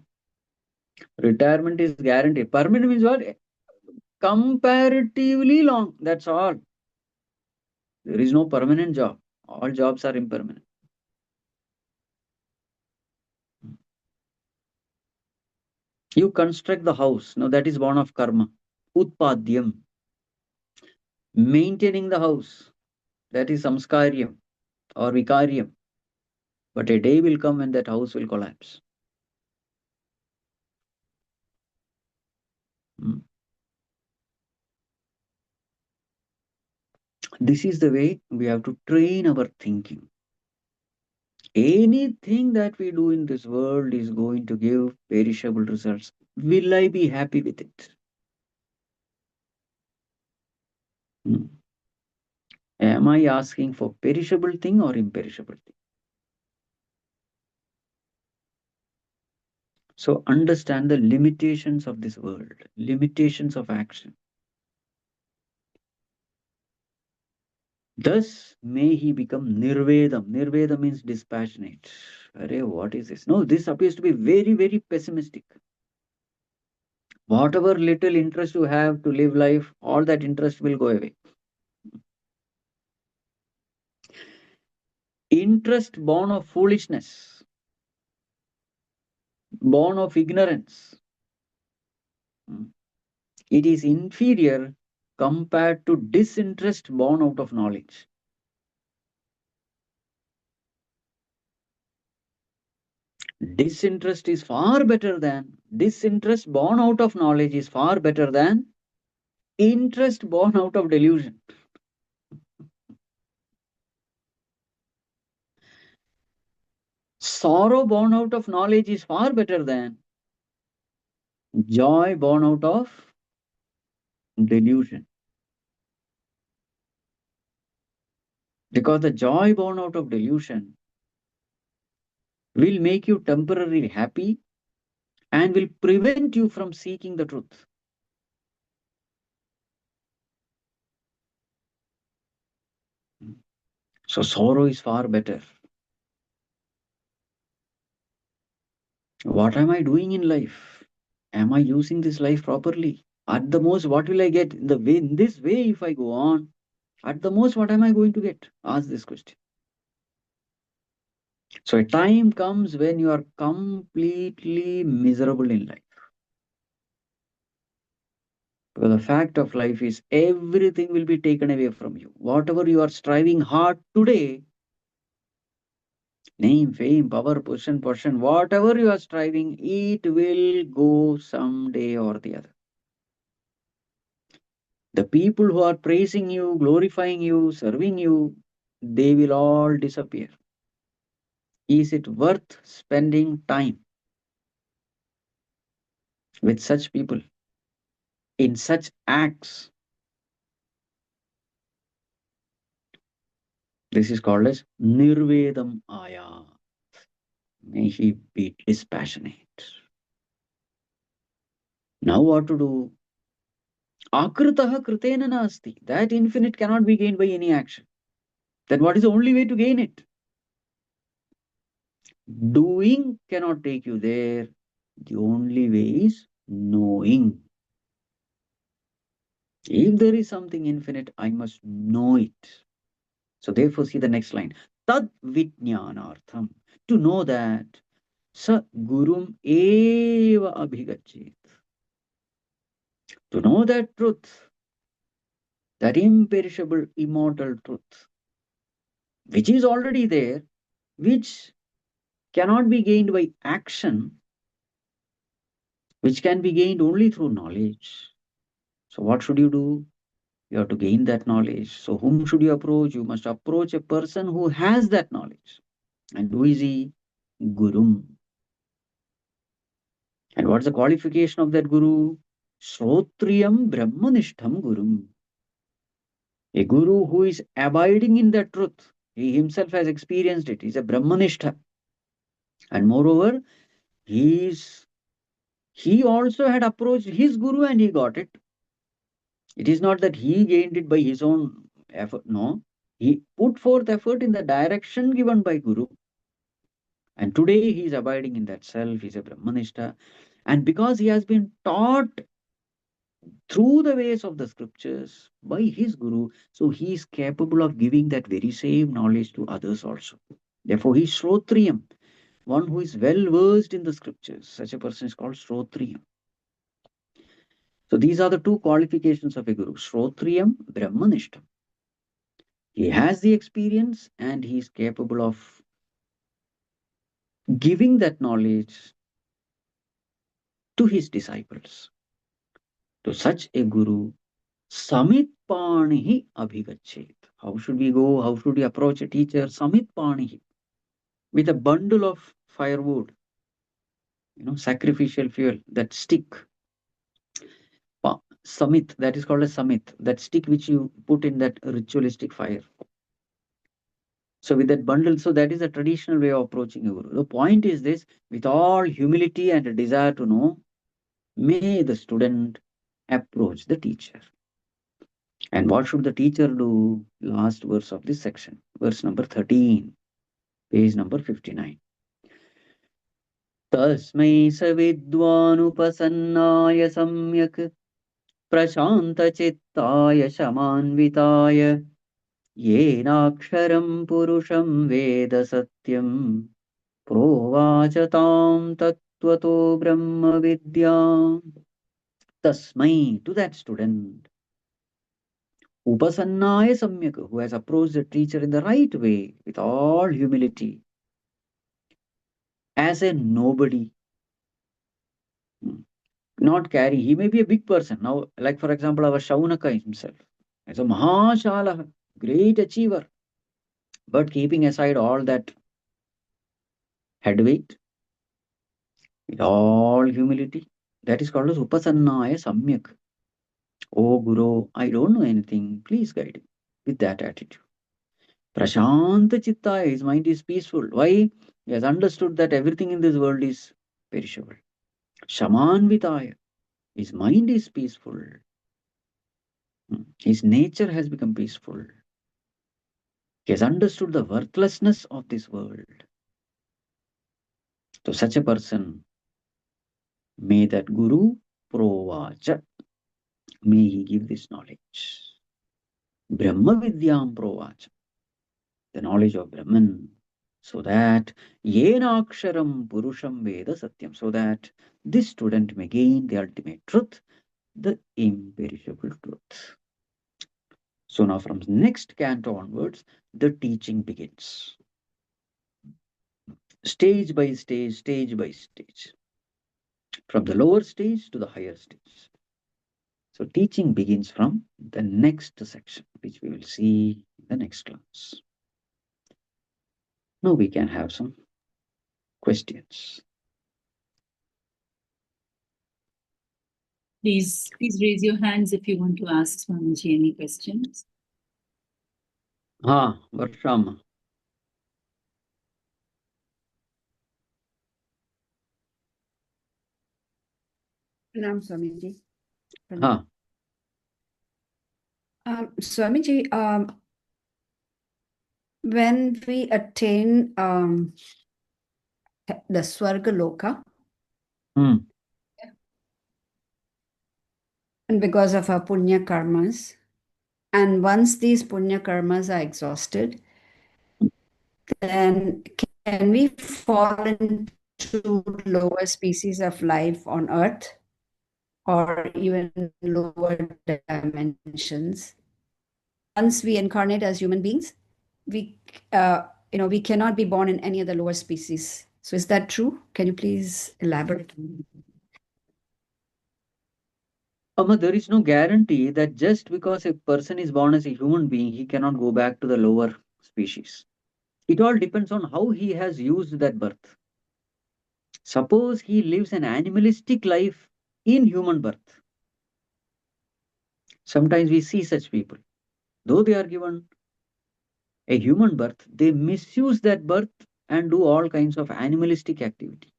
A: Retirement is guaranteed. Permanent means what? Comparatively long. That's all. There is no permanent job. All jobs are impermanent. You construct the house. Now that is born of karma. Utpadyam. Maintaining the house. That is samskaryam or vikaryam. But a day will come when that house will collapse. Hmm. This is the way we have to train our thinking. Anything that we do in this world is going to give perishable results. Will I be happy with it? Hmm. Am I asking for perishable thing or imperishable thing? So understand the limitations of this world, limitations of action. Thus may he become nirvedam. Nirvedam means dispassionate. Arey, what is this? No, this appears to be very, very pessimistic. Whatever little interest you have to live life, all that interest will go away. Interest born of foolishness, born of ignorance. It is inferior compared to disinterest born out of knowledge. Disinterest born out of knowledge is far better than interest born out of delusion. Sorrow born out of knowledge is far better than joy born out of delusion. Because the joy born out of delusion will make you temporarily happy and will prevent you from seeking the truth. So sorrow is far better. What am I doing in life? Am I using this life properly? At the most, what will I get? In this way, if I go on, at the most, what am I going to get? Ask this question. So a time comes when you are completely miserable in life. Because the fact of life is everything will be taken away from you. Whatever you are striving hard today, name, fame, power, position, whatever you are striving, it will go someday or the other. The people who are praising you, glorifying you, serving you, they will all disappear. Is it worth spending time with such people in such acts? This is called as Nirvedam Aya. May he be dispassionate. Now what to do? Akritaha kritena nasti. That infinite cannot be gained by any action. Then what is the only way to gain it? Doing cannot take you there. The only way is knowing. If there is something infinite, I must know it. So therefore, see the next line. Tad vijnanartham. To know that, sa gurum eva abhigachet. To know that truth, that imperishable, immortal truth, which is already there, which cannot be gained by action, which can be gained only through knowledge. So what should you do? You have to gain that knowledge. So whom should you approach? You must approach a person who has that knowledge. And who is he? Guru. And what's the qualification of that Guru? Shrotriyam Brahmanishtham Guru. A Guru who is abiding in the truth. He himself has experienced it. He's a Brahmanishtha. And moreover, he also had approached his Guru and he got it. It is not that he gained it by his own effort. No. He put forth effort in the direction given by Guru. And today he is abiding in that self. He's a Brahmanishta. And because he has been taught through the ways of the scriptures by his Guru, so he is capable of giving that very same knowledge to others also. Therefore, he is Shrotriyam, one who is well versed in the scriptures. Such a person is called Shrotriyam. So these are the two qualifications of a Guru, Shrotriyam, Brahmanishtam. He has the experience and he is capable of giving that knowledge to his disciples. To such a Guru, Samit Panihi Abhigachet. How should we go? How should we approach a teacher? Samit Panihi. With a bundle of firewood, sacrificial fuel, that stick. Samit, that is called a samit, that stick which you put in that ritualistic fire. So with that bundle, so that is a traditional way of approaching a Guru. The point is this, with all humility and a desire to know, may the student approach the teacher. And what should the teacher do? Last verse of this section, verse number 13, page number 59. Tasmai savidvanupasannaya samyak prashantachittaya shamanvitaya yenaksharam purusham veda satyam provachatam tattvato brahma vidyam. Tasmai, to that student, Upasannaya Samyak, who has approached the teacher in the right way, with all humility, as a nobody, not carry. He may be a big person. Now, like for example, our Shaunaka himself, as a Mahashala, great achiever, but keeping aside all that headweight, with all humility, that is called as Upasannaya Samyak. Oh Guru, I don't know anything, please guide me. With that attitude. Prashanta Chittaya, his mind is peaceful. Why? He has understood that everything in this world is perishable. Shamanvitaya, his mind is peaceful. His nature has become peaceful. He has understood the worthlessness of this world. To such a person, may that Guru Provacha, may he give this knowledge. Brahma Vidyam Provacha, the knowledge of Brahman, so that Yenaksharam Purusham Veda Satyam, so that this student may gain the ultimate truth, the imperishable truth. So now from next canto onwards, the teaching begins. Stage by stage, stage by stage. From the lower stage to the higher stage. So teaching begins from the next section, which we will see in the next class. Now we can have some questions.
B: Please raise your hands if you want to ask Swamiji any questions.
A: Varshama.
C: Pranam, Swamiji. Pranam.
A: Ha.
C: Swamiji, when we attain the Swarga Loka,
A: Hmm.
C: and because of our punya karmas, and once these punya karmas are exhausted, then can we fall into lower species of life on Earth or even lower dimensions? Once we incarnate as human beings, we we cannot be born in any other lower species. So is that true? Can you please elaborate?
A: Amma, there is no guarantee that just because a person is born as a human being, he cannot go back to the lower species. It all depends on how he has used that birth. Suppose he lives an animalistic life in human birth. Sometimes we see such people. Though they are given a human birth, they misuse that birth and do all kinds of animalistic activity.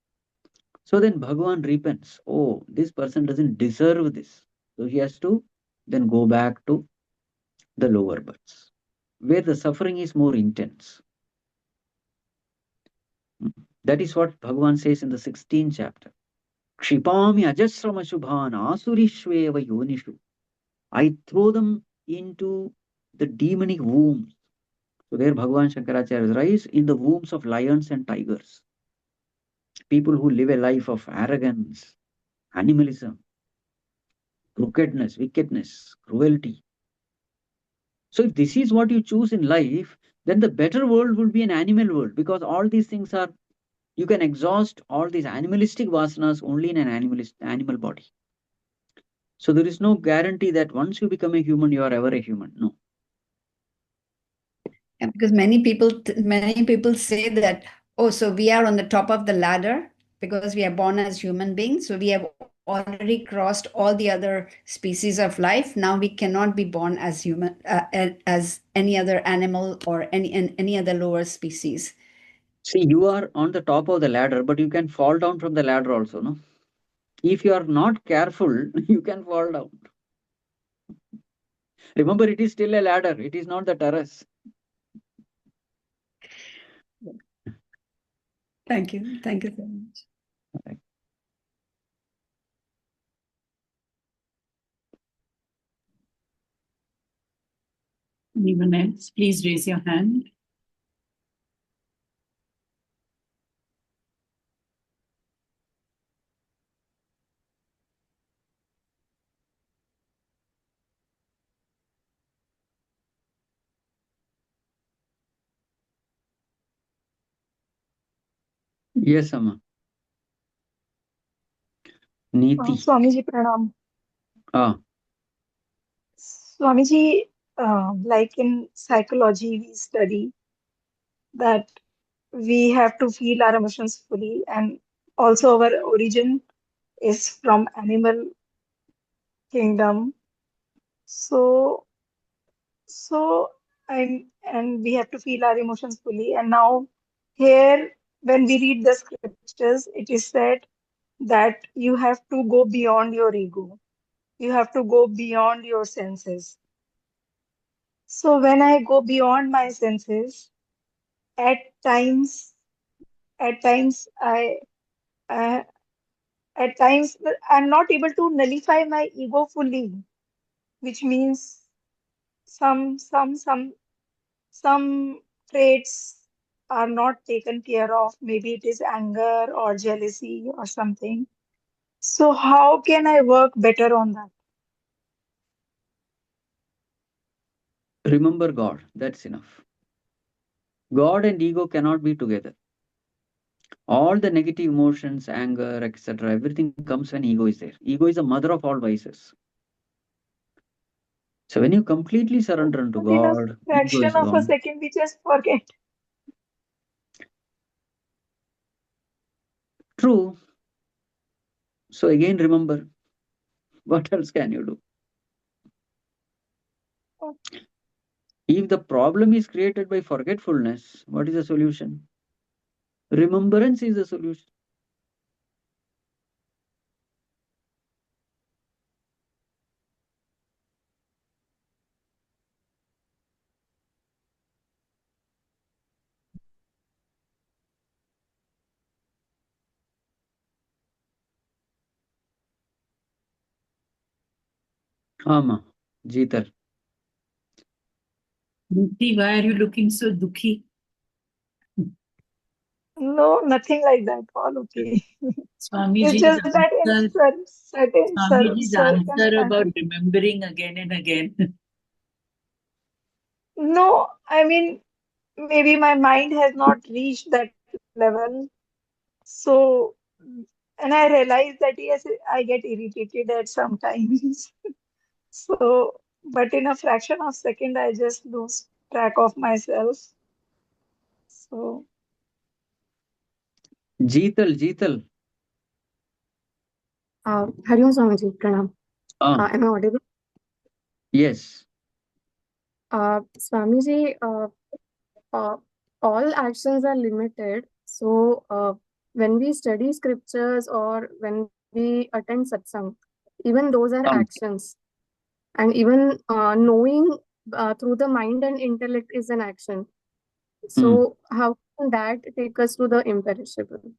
A: So then Bhagavan repents. Oh, this person doesn't deserve this. So he has to then go back to the lower births, where the suffering is more intense. That is what Bhagavan says in the 16th chapter. Kshipami ajasrama shubhan asurishveva yonishu. I throw them into the demonic wombs. So there Bhagavan Shankaracharya rise in the wombs of lions and tigers. People who live a life of arrogance, animalism, crookedness, wickedness, cruelty. So if this is what you choose in life, then the better world will be an animal world, because all these things are, you can exhaust all these animalistic vasanas only in an animal body. So there is no guarantee that once you become a human, you are ever a human. No.
C: Yeah, because many people say that, oh, so we are on the top of the ladder because we are born as human beings. So we have already crossed all the other species of life. Now we cannot be born as human, as any other animal or any other lower species.
A: See, you are on the top of the ladder, but you can fall down from the ladder also, no? If you are not careful, you can fall down. Remember, it is still a ladder. It is not the terrace.
C: Thank you. Thank you so much.
B: Anyone else? Please raise your hand.
A: Yes, Amma. Niti.
D: Swami ji pranam.
A: Ah,
D: Swami ji, like in psychology, we study that we have to feel our emotions fully, and also our origin is from animal kingdom. So, so and we have to feel our emotions fully. And now, here, when we read the scriptures, it is said that you have to go beyond your ego. You have to go beyond your senses. So when I go beyond my senses, at times, at times uh, at times I'm not able to nullify my ego fully, which means some some some some traits are not taken care of. Maybe it is anger or jealousy or something. So how can I work better on that?
A: remember God. That's enough. God and ego cannot be together. All the negative emotions, anger, etc., everything comes when ego is there. Ego is the mother of all vices. So when you completely surrender unto
D: But in a
A: God, ego
D: fraction
A: is
D: of a
A: gone.
D: second, we just forget.
A: True. So again, remember, what else can you do? If the problem is created by forgetfulness, what is the solution? Remembrance is the solution. Ama, Jeetal.
B: Mukti, why are you looking so dukhi?
D: No, nothing like that. All okay. It's
B: Swamiji's
D: just that in
B: answer,
D: certain
B: Swamiji's answer about
D: circumstances.
B: remembering again and again.
D: No, I mean, maybe my mind has not reached that level. So, and I realize that yes, I get irritated at some times. So, but in a fraction of second, I just lose track of myself. So,
A: Jeetal, Jeetal.
E: Hari Om Swamiji, Pranam.
A: Ah,
E: Am I audible?
A: yes.
E: Swamiji, all actions are limited. So, when we study scriptures or when we attend satsang, even those are
A: Ah,
E: actions. And even knowing through the mind and intellect is an action.
A: hmm.
E: So, how can that take us to the imperishable?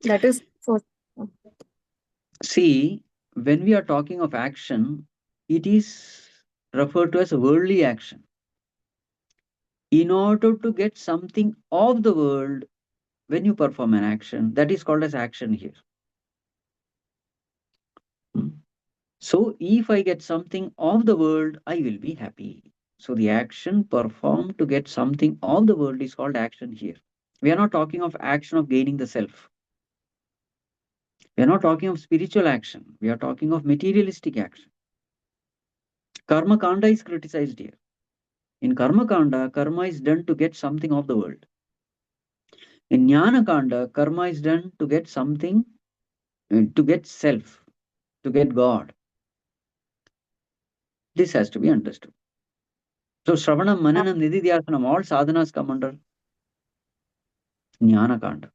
E: That is first.
A: See, when we are talking of action, it is referred to as worldly action. In order to get something of the world, when you perform an action, that is called as action here. Hmm. So, if I get something of the world, I will be happy. So, the action performed to get something of the world is called action here. We are not talking of action of gaining the self. We are not talking of spiritual action. We are talking of materialistic action. Karma kanda is criticized here. In karma kanda, karma is done to get something of the world. In jnana kanda, karma is done to get something, to get self, to get God. This has to be understood. So, Shravanam, Mananam, Nididhyasanam, all sadhanas come under jnana kanda.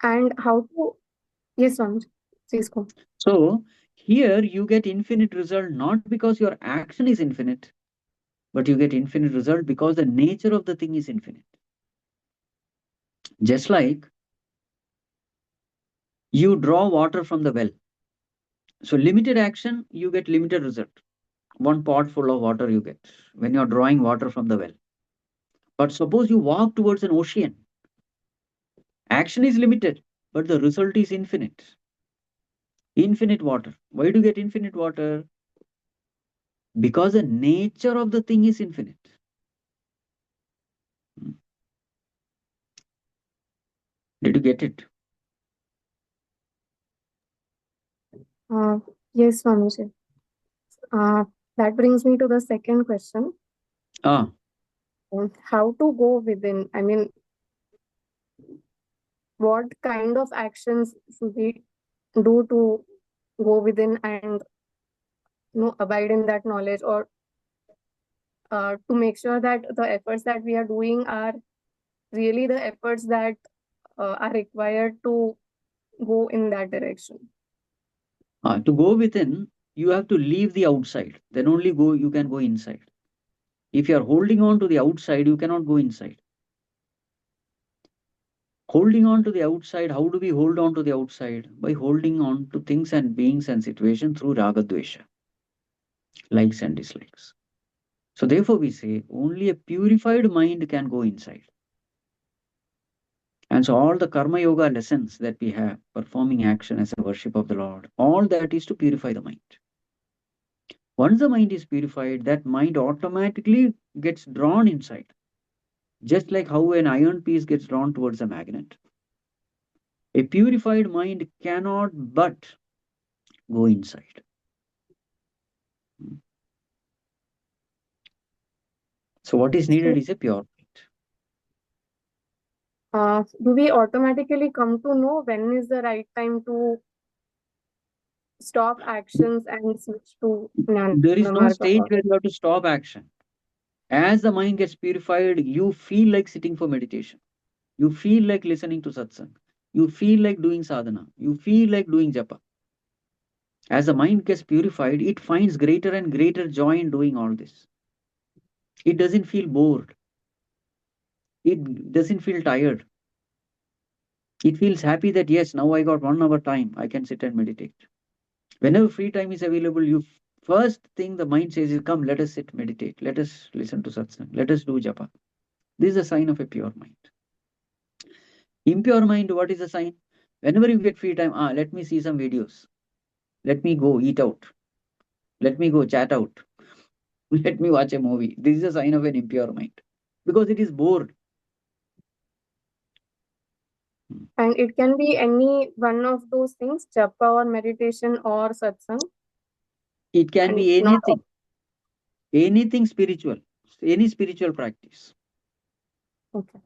E: And how to, yes, Swamiji, please go.
A: So, here you get infinite result not because your action is infinite, but you get infinite result because the nature of the thing is infinite. Just like you draw water from the well. So, limited action, you get limited result. One pot full of water you get when you're drawing water from the well. But suppose you walk towards an ocean, action is limited, but the result is infinite. Infinite water. Why do you get infinite water? Because the nature of the thing is infinite. Hmm. Did you get it?
E: Yes, Swamiji. That brings me to the second question.
A: Ah,
E: How to go within? I mean, what kind of actions should we do to go within and abide in that knowledge, or to make sure that the efforts that we are doing are really the efforts that are required to go in that direction?
A: to go within, you have to leave the outside. Then only you can go inside. If you are holding on to the outside, you cannot go inside. Holding on to the outside, how do we hold on to the outside? By holding on to things and beings and situations through raga dvesha, likes and dislikes. So therefore we say only a purified mind can go inside. And so all the karma yoga lessons that we have, performing action as a worship of the Lord, all that is to purify the mind. Once the mind is purified, that mind automatically gets drawn inside. Just like how an iron piece gets drawn towards a magnet. A purified mind cannot but go inside. So what is needed
E: So,
A: is a pure
E: do we automatically come to know when is the right time to stop actions and switch to
A: There is no
E: Marga?
A: stage where you have to stop action. As the mind gets purified, you feel like sitting for meditation. You feel like listening to satsang. You feel like doing sadhana. You feel like doing japa. As the mind gets purified, it finds greater and greater joy in doing all this. It doesn't feel bored. It doesn't feel tired. It feels happy that yes, now I got 1 hour time. I can sit and meditate. Whenever free time is available, you first thing the mind says is, come, let us sit, meditate. Let us listen to satsang. Let us do japa. This is a sign of a pure mind. Impure mind, what is the sign? Whenever you get free time, let me see some videos. Let me go eat out. Let me go chat out. Let me watch a movie. This is a sign of an impure mind. Because it is bored.
E: And it can be any one of those things, japa or meditation or satsang.
A: It can
E: And
A: be
E: not
A: anything. Anything spiritual. Any spiritual practice.
E: okay.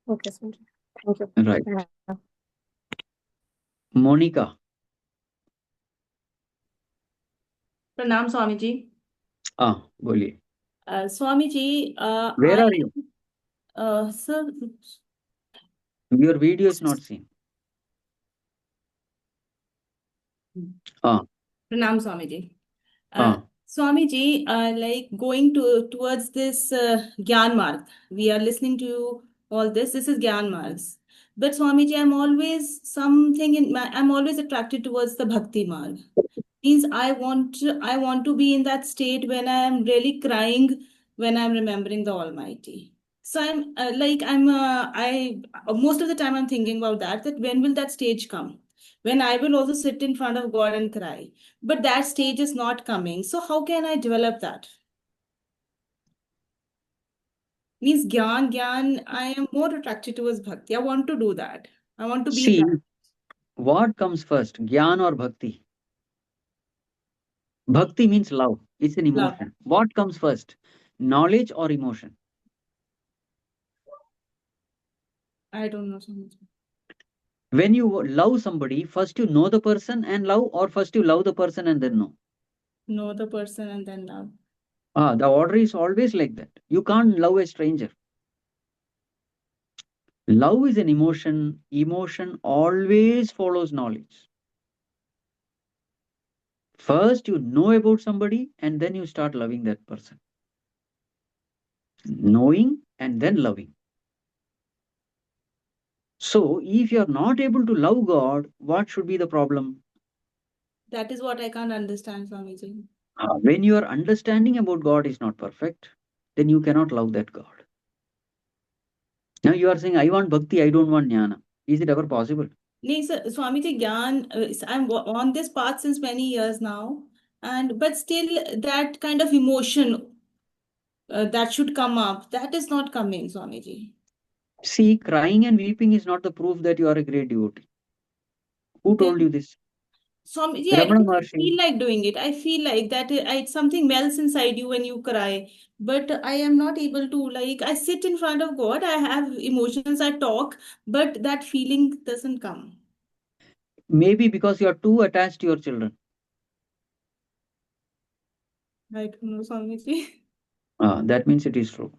E: Okay, Sanjay. Thank you.
A: Right.
E: Yeah.
A: Monica.
F: प्रणाम स्वामी जी।
A: बोलिए.
F: Swami ji,
A: Where
F: I
A: are you?
F: sir,
A: Your video is not seen.
F: प्रणाम Swami ji.
A: Ah.
F: Swami ji, like going towards this Gyan Marg, we are listening to all this. This is Gyan Margs. But Swami ji, I'm always attracted towards the Bhakti Marg. Means I want to be in that state when I am really crying, when I'm remembering the Almighty. So I most of the time I'm thinking about that when will that stage come? When I will also sit in front of God and cry. But that stage is not coming. So how can I develop that? Means Gyan, I am more attracted towards Bhakti. I want to do that. I want to be in
A: See,
F: that.
A: what comes first, Gyan or Bhakti? Bhakti means love. It's an
F: Love.
A: emotion. What comes first, knowledge or emotion?
F: I don't know so much.
A: When you love somebody, first you know the person and love, or first you love the person and then know?
F: Know the person and then love.
A: The order is always like that. You can't love a stranger. Love is an emotion. Emotion always follows knowledge. First you know about somebody and then you start loving that person. Knowing and then loving. So if you are not able to love God, what should be the problem?
F: That is what I can't understand, Swamiji.
A: When your understanding about God is not perfect, then you cannot love that God. Now you are saying, I want bhakti, I don't want jnana. Is it ever possible?
F: Nee, sir, Swamiji, Gyan, I'm on this path since many years now, but still that kind of emotion that should come up, that is not coming, Swamiji.
A: See, crying and weeping is not the proof that you are a great devotee. Who told you this?
F: Swamiji, I
A: Ramana
F: don't
A: Maharshi.
F: feel like doing it. I feel like that it's something melts inside you when you cry. But I am not able to, like, I sit in front of God, I have emotions, I talk, but that feeling doesn't come.
A: Maybe because you are too attached to your children.
F: I don't know, Swamiji.
A: That means it is true.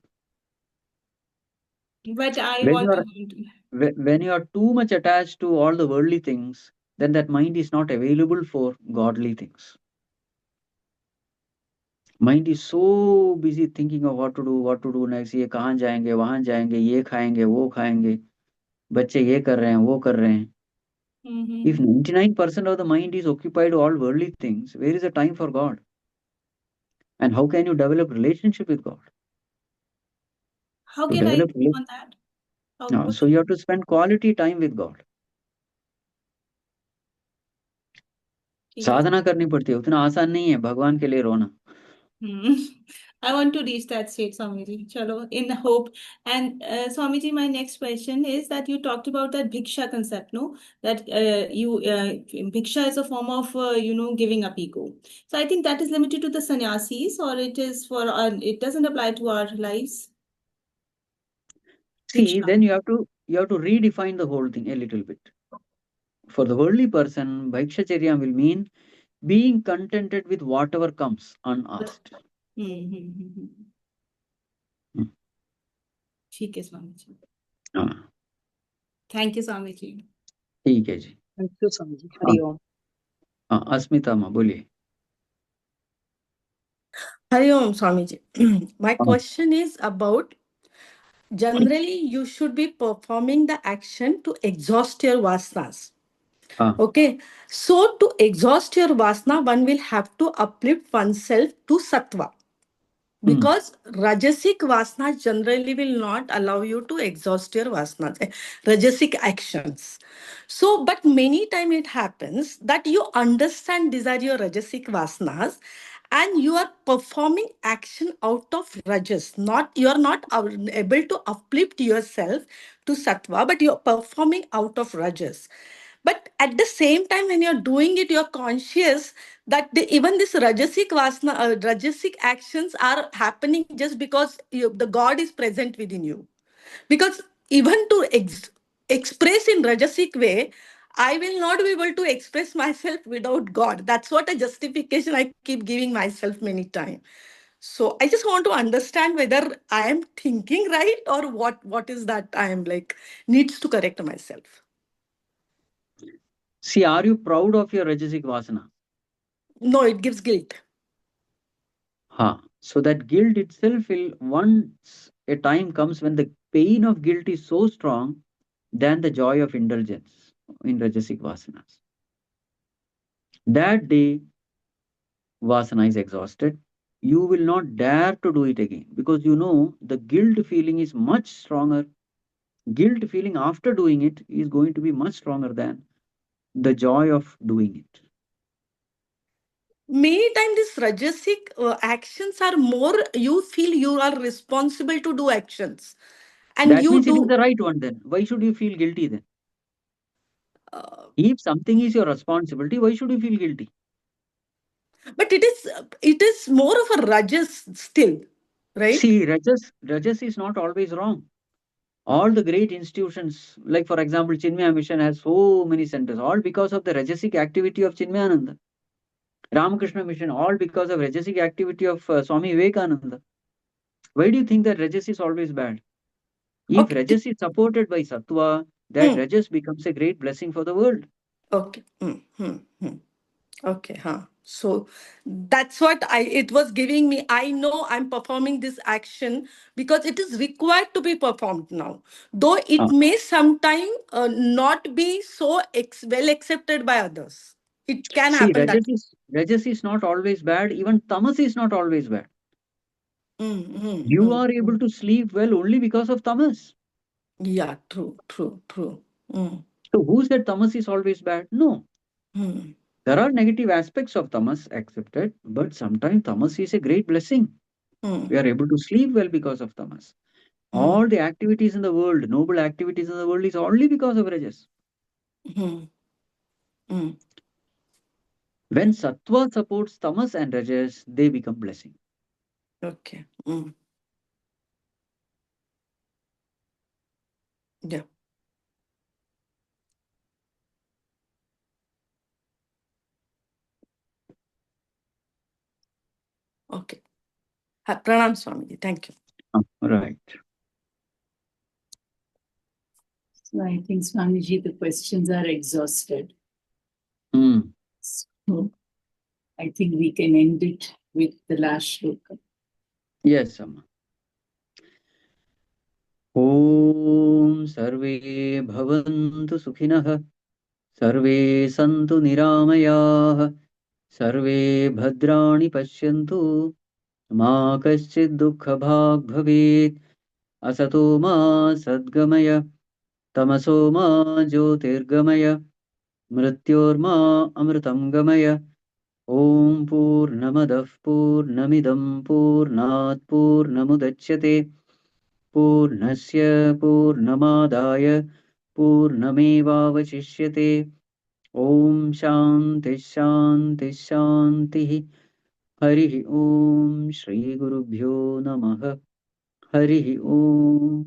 F: But I
A: When
F: want
A: you are
F: to.
A: when you are too much attached to all the worldly things, then that mind is not available for godly things. Mind is so busy thinking of what to do next. ये कहाँ जाएंगे, वहां जाएंगे, ये खाएंगे, वो खाएंगे, बच्चे ये कर रहे हैं, वो कर रहे हैं. If 99% of the mind is occupied all worldly things, where is the time for God? And how can you develop relationship with God?
F: How
A: To
F: can I
A: develop
F: do on that?
A: so you have to spend quality time with God.
F: Yes.
A: साधना करनी पड़ती है, उतना आसान नहीं है भगवान के लिए रोना.
F: I want to reach that state, Swamiji. Chalo, in hope. And Swamiji, my next question is that you talked about that bhiksha concept, no? That bhiksha is a form of giving up ego. So I think that is limited to the sannyasis, or it is for it doesn't apply to our lives.
A: See,
F: Bhiksha.
A: then you have to redefine the whole thing a little bit. For the worldly person, Bhikshacharya will mean being contented with whatever comes unasked.
F: ठीक है स्वामी जी.
A: हाँ,
F: Thank you, Swami ji.
A: ठीक है जी.
G: Thank you, Swamiji. Hari Om.
A: हाँ, अस्मिता माँ बोलिए.
H: Hari Om, Swamiji. My
A: हाँ,
H: question is about generally you should be performing the action to exhaust your vasanas.
A: हाँ,
H: Okay. So to exhaust your vasana, one will have to uplift oneself to sattva. Because rajasic vasanas generally will not allow you to exhaust your vasanas, rajasic actions. So, but many times it happens that you understand these are your rajasic vasanas and you are performing action out of rajas. Not you are not able to uplift yourself to sattva, but you are performing out of rajas. But at the same time, when you're doing it, you're conscious that even this rajasic vasana, rajasic actions are happening just because the God is present within you. Because even to express in rajasic way, I will not be able to express myself without God. That's what a justification I keep giving myself many times. So I just want to understand whether I am thinking right or what is that I am like needs to correct myself.
A: See, are you proud of your Rajasic Vasana?
H: No, it gives guilt.
A: So that guilt itself will, once a time comes when the pain of guilt is so strong than the joy of indulgence in Rajasic Vasanas. That day, Vasana is exhausted. You will not dare to do it again because you know the guilt feeling is much stronger. Guilt feeling after doing it is going to be much stronger than the joy of doing it.
H: Many times these rajasic actions are more, you feel you are responsible to do actions. And
A: That
H: you
A: means it is
H: do.
A: the right one then. Why should you feel guilty then? If something is your responsibility, why should you feel guilty?
H: But it is more of a rajas still, right?
A: See, Rajas is not always wrong. All the great institutions, like for example, Chinmaya Mission has so many centers, all because of the Rajasic activity of Chinmayananda. Ramakrishna Mission, all because of Rajasic activity of Swami Vivekananda. Why do you think that Rajas is always bad? If
H: Okay.
A: Rajas is supported by Sattva, that Rajas becomes a great blessing for the world.
H: Okay. Okay. So that's what it was giving me. I know I'm performing this action because it is required to be performed now. Though it may sometime not be so well accepted by others. It can
A: See,
H: happen that.
A: Rajas is not always bad. Even Tamas is not always bad. You are able to sleep well only because of Tamas.
H: Yeah, true.
A: So who said Tamas is always bad? No. There are negative aspects of Tamas accepted, but sometimes Tamas is a great blessing. We are able to sleep well because of Tamas. All the activities in the world, noble activities in the world, is only because of Rajas. When Sattva supports Tamas and Rajas, they become blessing.
H: Okay. Yeah. Okay. Pranam Swamiji. Thank you.
A: Right.
B: So I think, Swamiji, the questions are exhausted. So I think we can end it with the last shloka.
A: Yes, Amma. Om Sarve Bhavantu Sukhinah Sarve Santu Niramayah Sarve Bhadrani Pashyantu Ma Kaschid Dukkha Bhag Bhavet Asato Ma Sadgamaya Tamaso Ma Jyotirgamaya Mrityorma Amritam Gamaya Om Purnamadah Purnamidam Purnat Purnamudachyate Purnasya Purnamadaya Purnamevavachishyate Om Shanti Shanti Shanti Harihi Om Shri Gurubhyo Namaha Harihi Om